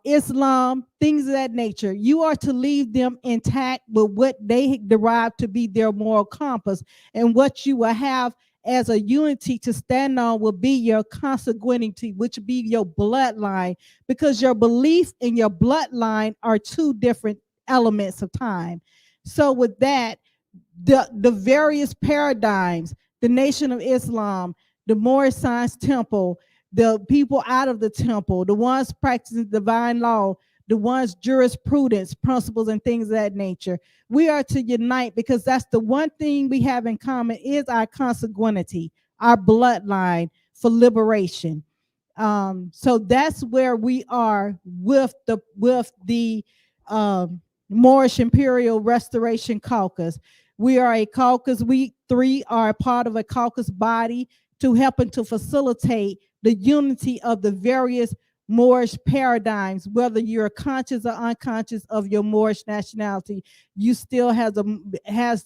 Islam, things of that nature, you are to leave them intact with what they derive to be their moral compass, and what you will have as a unity to stand on will be your consanguinity, which will be your bloodline, because your belief and your bloodline are two different elements of time. So with that, the various paradigms, the Nation of Islam, the Moorish Science Temple, the people out of the temple, the ones practicing divine law, the ones jurisprudence, principles, and things of that nature. We are to unite because that's the one thing we have in common is our consanguinity, our bloodline for liberation. So that's where we are with the Moorish Imperial Restoration Caucus. We are a caucus. We three are a part of a caucus body to help and to facilitate the unity of the various Moorish paradigms, whether you're conscious or unconscious of your Moorish nationality, you still has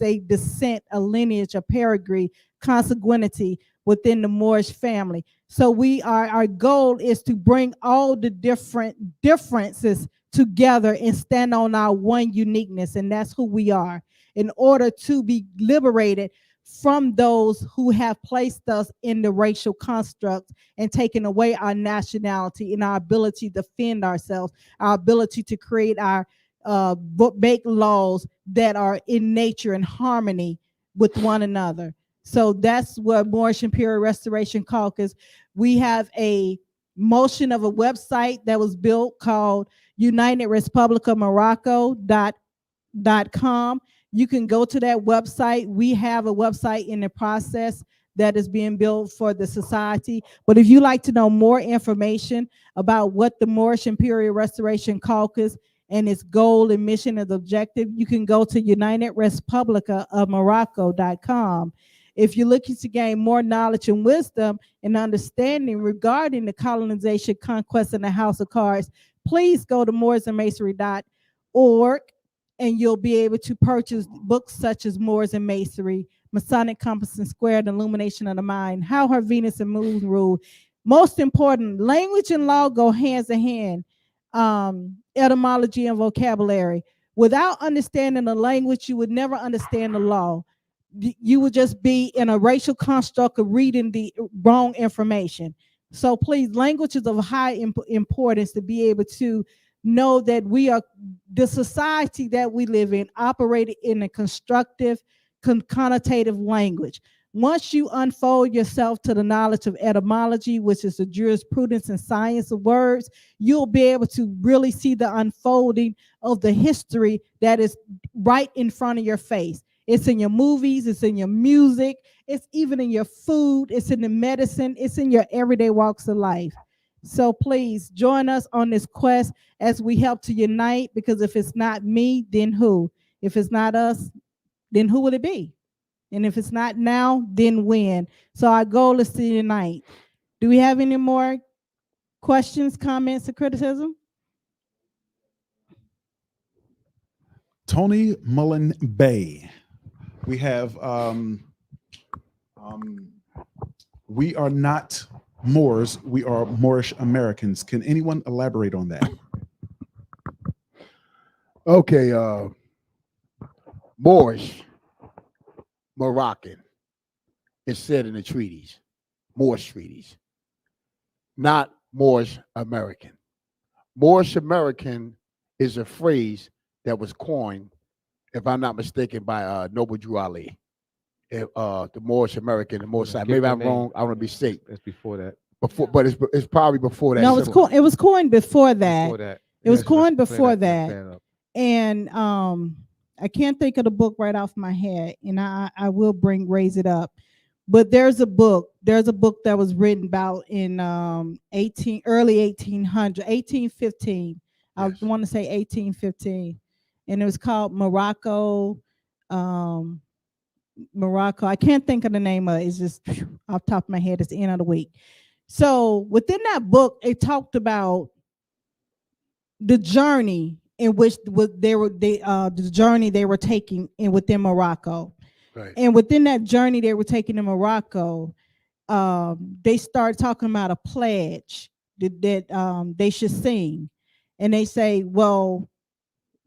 a descent, a lineage, a pedigree, consanguinity within the Moorish family. So our goal is to bring all the different differences together and stand on our one uniqueness, and that's who we are, in order to be liberated from those who have placed us in the racial construct and taken away our nationality and our ability to defend ourselves, our ability to create our make laws that are in nature and harmony with one another. So that's what Moorish Imperial Restoration Caucus. We have a motion of a website that was built called UnitedRepublicofMorocco.com. You can go to that website. We have a website in the process that is being built for the society. But if you like to know more information about what the Moorish Imperial Restoration Caucus and its goal and mission and objective, you can go to UnitedRepublicofMorocco.com. If you're looking to gain more knowledge and wisdom and understanding regarding the colonization, conquest, and the House of Cards, please go to moorsandmasonry.org, and you'll be able to purchase books such as Moors and Masonry, Masonic Compass and Square, The Illumination of the Mind, How Her Venus and Moon Rule. Most important, language and law go hands in hand. Etymology and vocabulary. Without understanding the language, you would never understand the law. You would just be in a racial construct of reading the wrong information. So please, language is of high importance to be able to know that we are the society that we live in, operated in a constructive, connotative language. Once you unfold yourself to the knowledge of etymology, which is the jurisprudence and science of words, you'll be able to really see the unfolding of the history that is right in front of your face. It's in your movies, it's in your music, it's even in your food, it's in the medicine, it's in your everyday walks of life. So please join us on this quest as we help to unite, because if it's not me, then who? If it's not us, then who will it be? And if it's not now, then when? So our goal is to unite. Do we have any more questions, comments, or criticism? Tony Mullen Bay. We have, we are not Moors, we are Moorish Americans. Can anyone elaborate on that? Okay, Moorish, Moroccan, it's said in the treaties, Moorish treaties, not Moorish American. Moorish American is a phrase that was coined, if I'm not mistaken, by Noble Drew Ali. The Moorish American, the Moorish side. Maybe I'm wrong. I want to be safe. It's before that. But it's probably before that. No, it was coined before that. Before that. It was Yes, coined let's before clear that. up. And I can't think of the book right off my head, and I will raise it up. But there's a book that was written about in early 1800, 1815. I want to say 1815. And it was called Morocco. Morocco. I can't think of the name of it. It's just off the top of my head. It's the end of the week. So within that book, it talked about the journey in which the journey they were taking within Morocco. Right. And within that journey they were taking in Morocco, they started talking about a pledge that they should sing. And they say, well,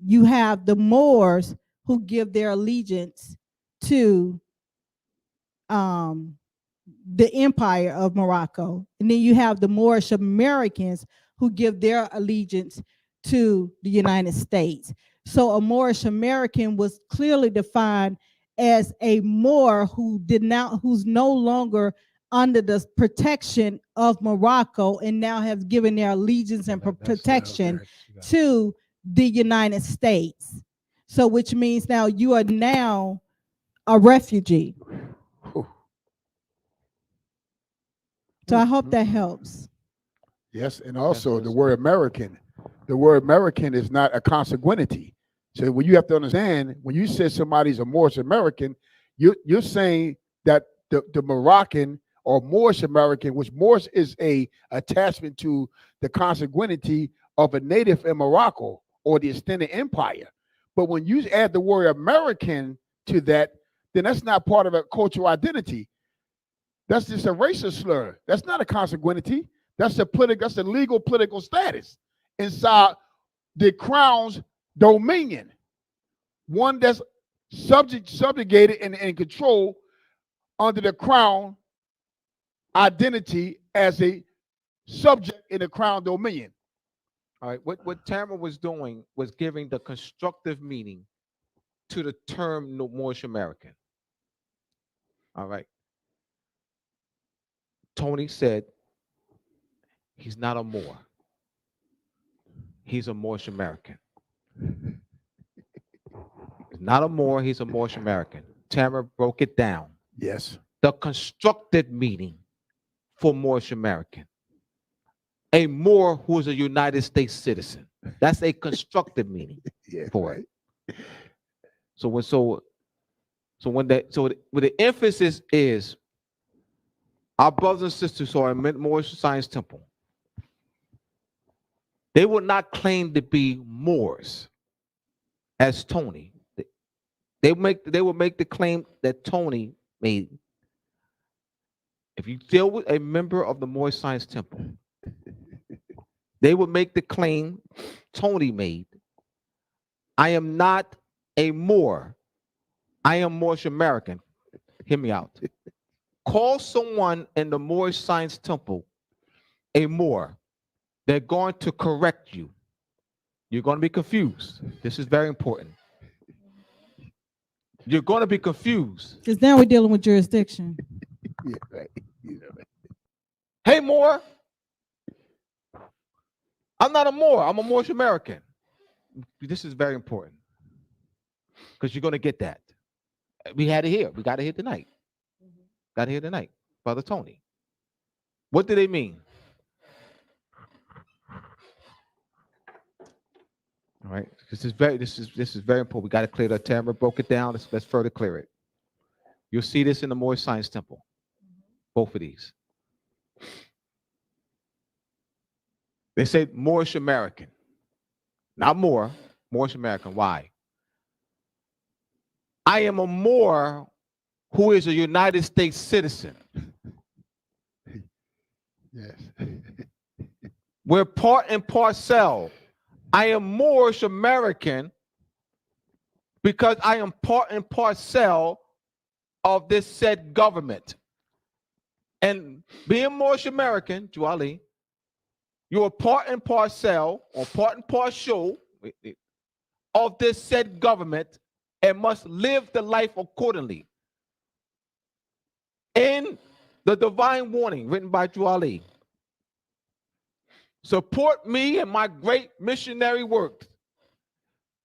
you have the Moors who give their allegiance to the empire of Morocco. And then you have the Moorish Americans who give their allegiance to the United States. So a Moorish American was clearly defined as a Moor who's no longer under the protection of Morocco and now have given their allegiance and protection to the United States. So which means now you are now a refugee. So I hope that helps. Yes, and also the word American is not a consanguinity. So what you have to understand, when you say somebody's a Moorish American, you're saying that the Moroccan or Moorish American, which Moorish is a attachment to the consanguinity of a native in Morocco or the extended empire. But when you add the word American to that, then that's not part of a cultural identity. That's just a racial slur. That's not a consanguinity. That's a legal political status inside the crown's dominion. One that's subjugated and controlled under the crown identity as a subject in the crown dominion. All right, what Tamara was doing was giving the constructive meaning to the term Moorish American. All right. Tony said he's not a Moor. He's a Moorish American. He's not a Moor, he's a Moorish American. Tamara broke it down. Yes. The constructed meaning for Moorish American. A Moor who is a United States citizen. That's a constructive meaning for it. So when the emphasis is our brothers and sisters who are in Moorish Science Temple, they would not claim to be Moors as Tony. They will make the claim that Tony made. If you deal with a member of the Moorish Science Temple, they would make the claim Tony made. I am not a Moor. I am Moorish American. Hear me out. Call someone in the Moorish Science Temple a Moor. They're going to correct you. You're going to be confused. This is very important. You're going to be confused. Because now we're dealing with jurisdiction. Yeah, right. Yeah, right. Hey, Moor. I'm not a Moor. I'm a Moorish American. This is very important because you're going to get that. We had it here. We got it here tonight. Got it here tonight, Brother Tony. What do they mean? All right, this is very important. We got to clear that. Tamara broke it down. Let's further clear it. You'll see this in the Moorish Science Temple. Both of these. They say Moorish American, not Moor. Moorish American. Why? I am a Moor who is a United States citizen. Yes. We're part and parcel. I am Moorish American because I am part and parcel of this said government. And being Moorish American, Juali, you're part and parcel or part and parcel of this said government and must live the life accordingly. In the divine warning written by Juali, support me in my great missionary work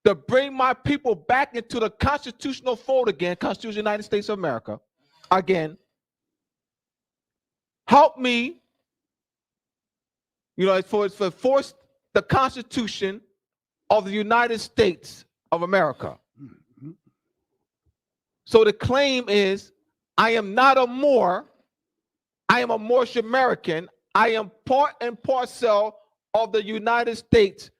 to bring my people back into the constitutional fold again, Constitution of the United States of America, again. Help me, for force the Constitution of the United States of America. So the claim is, I am not a Moor. I am a Moorish American. I am part and parcel of the United States.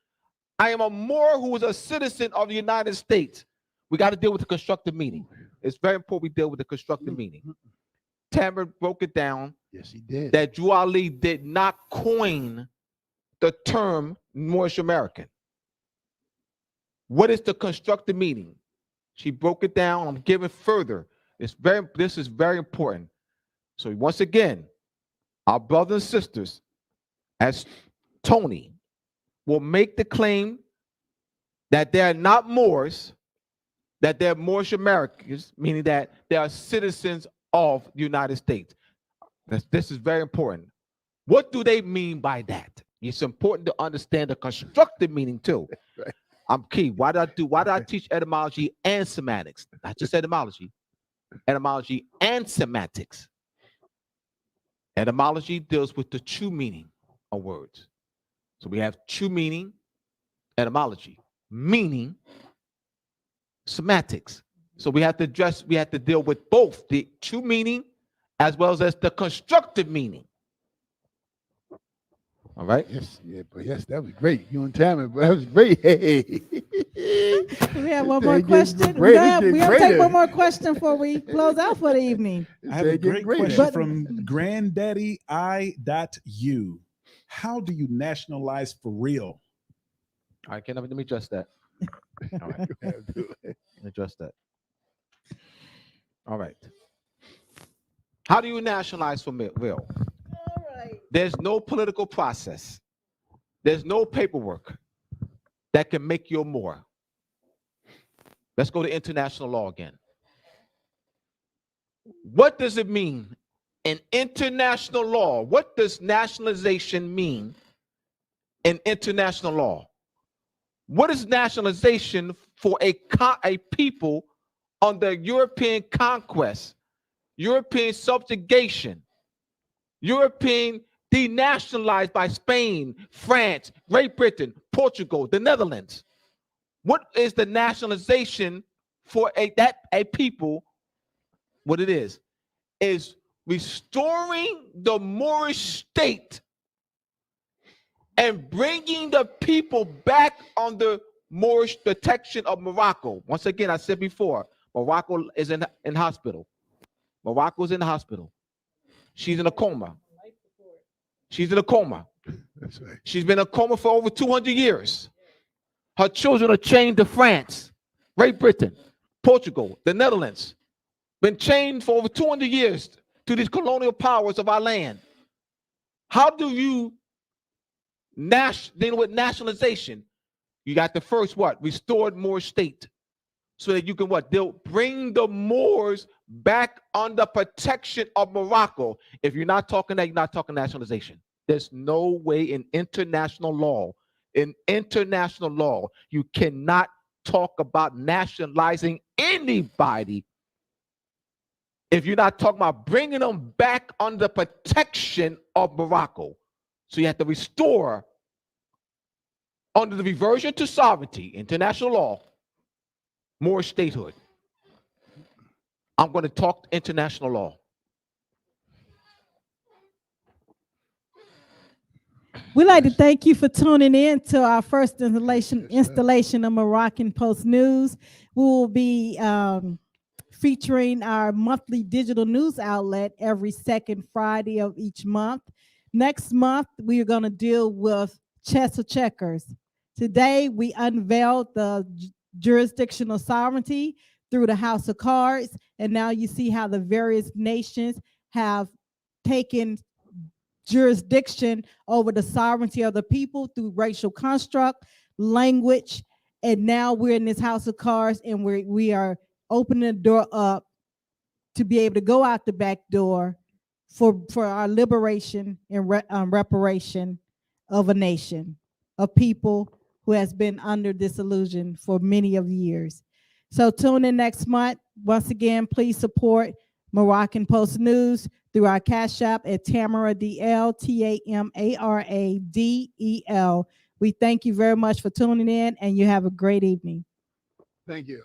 I am a Moor who is a citizen of the United States. We got to deal with the constructive meaning. It's very important we deal with the constructive meaning. Tamara broke it down. Yes, he did. That Juali did not coin the term Moorish American. What is the constructive meaning? She broke it down. I'm giving further. This is very important. So once again, our brothers and sisters, as Tony, will make the claim that they're not Moors, that they're Moorish Americans, meaning that they are citizens of the United States. This is very important. What do they mean by that? It's important to understand the constructive meaning too. Right. I'm key. Why did I teach etymology and semantics? Not just etymology and semantics. Etymology deals with the true meaning of words. So we have true meaning, etymology. Meaning semantics. So we have to deal with both the true meaning as well as the constructive meaning. All right. Yes, yeah, but yes, that was great. You and Tamara, but that was great. Hey. We have one more They getting question. great. We They have to getting take greater. one more question before we close out for the evening. I have a They getting great greater. question But- from Granddaddy I.U. How do you nationalize for real? All right, let me address that. All right, let me address that. All right. How do you nationalize for real? All right. There's no political process. There's no paperwork that can make you a Moor. Let's go to international law again. What does it mean in international law? What does nationalization mean in international law? What is nationalization for a people under European conquest, European subjugation, European denationalized by Spain, France, Great Britain, Portugal, the Netherlands? What is the nationalization for a people? What it is restoring the Moorish state and bringing the people back under Moorish protection of Morocco. Once again, I said before, Morocco is in hospital. Morocco is in the hospital. She's in a coma. She's in a coma. That's right. She's been in a coma for over 200 years. Her children are chained to France, Great Britain, Portugal, the Netherlands. Been chained for over 200 years to these colonial powers of our land. How do you deal with nationalization? You got the first restored Moorish state, so that you can they'll bring the Moors back under protection of Morocco. If you're not talking that, you're not talking nationalization. There's no way in international law. In international law, you cannot talk about nationalizing anybody if you're not talking about bringing them back under protection of Morocco. So you have to restore under the reversion to sovereignty, international law, Moorish statehood. I'm going to talk international law. We'd like to thank you for tuning in to our first installation of Moroccan Post News. We will be featuring our monthly digital news outlet every second Friday of each month. Next month, we are going to deal with chess or checkers. Today, we unveiled the jurisdictional sovereignty through the House of Cards, and now you see how the various nations have taken jurisdiction over the sovereignty of the people through racial construct, language, and now we're in this House of Cards, and we are opening the door up to be able to go out the back door for our liberation and reparation of a nation, of people who has been under disillusion for many of years. So tune in next month. Once again, please support Moroccan Post News through our Cash App at Tamara DL, TAMARADEL. We thank you very much for tuning in, and you have a great evening. Thank you.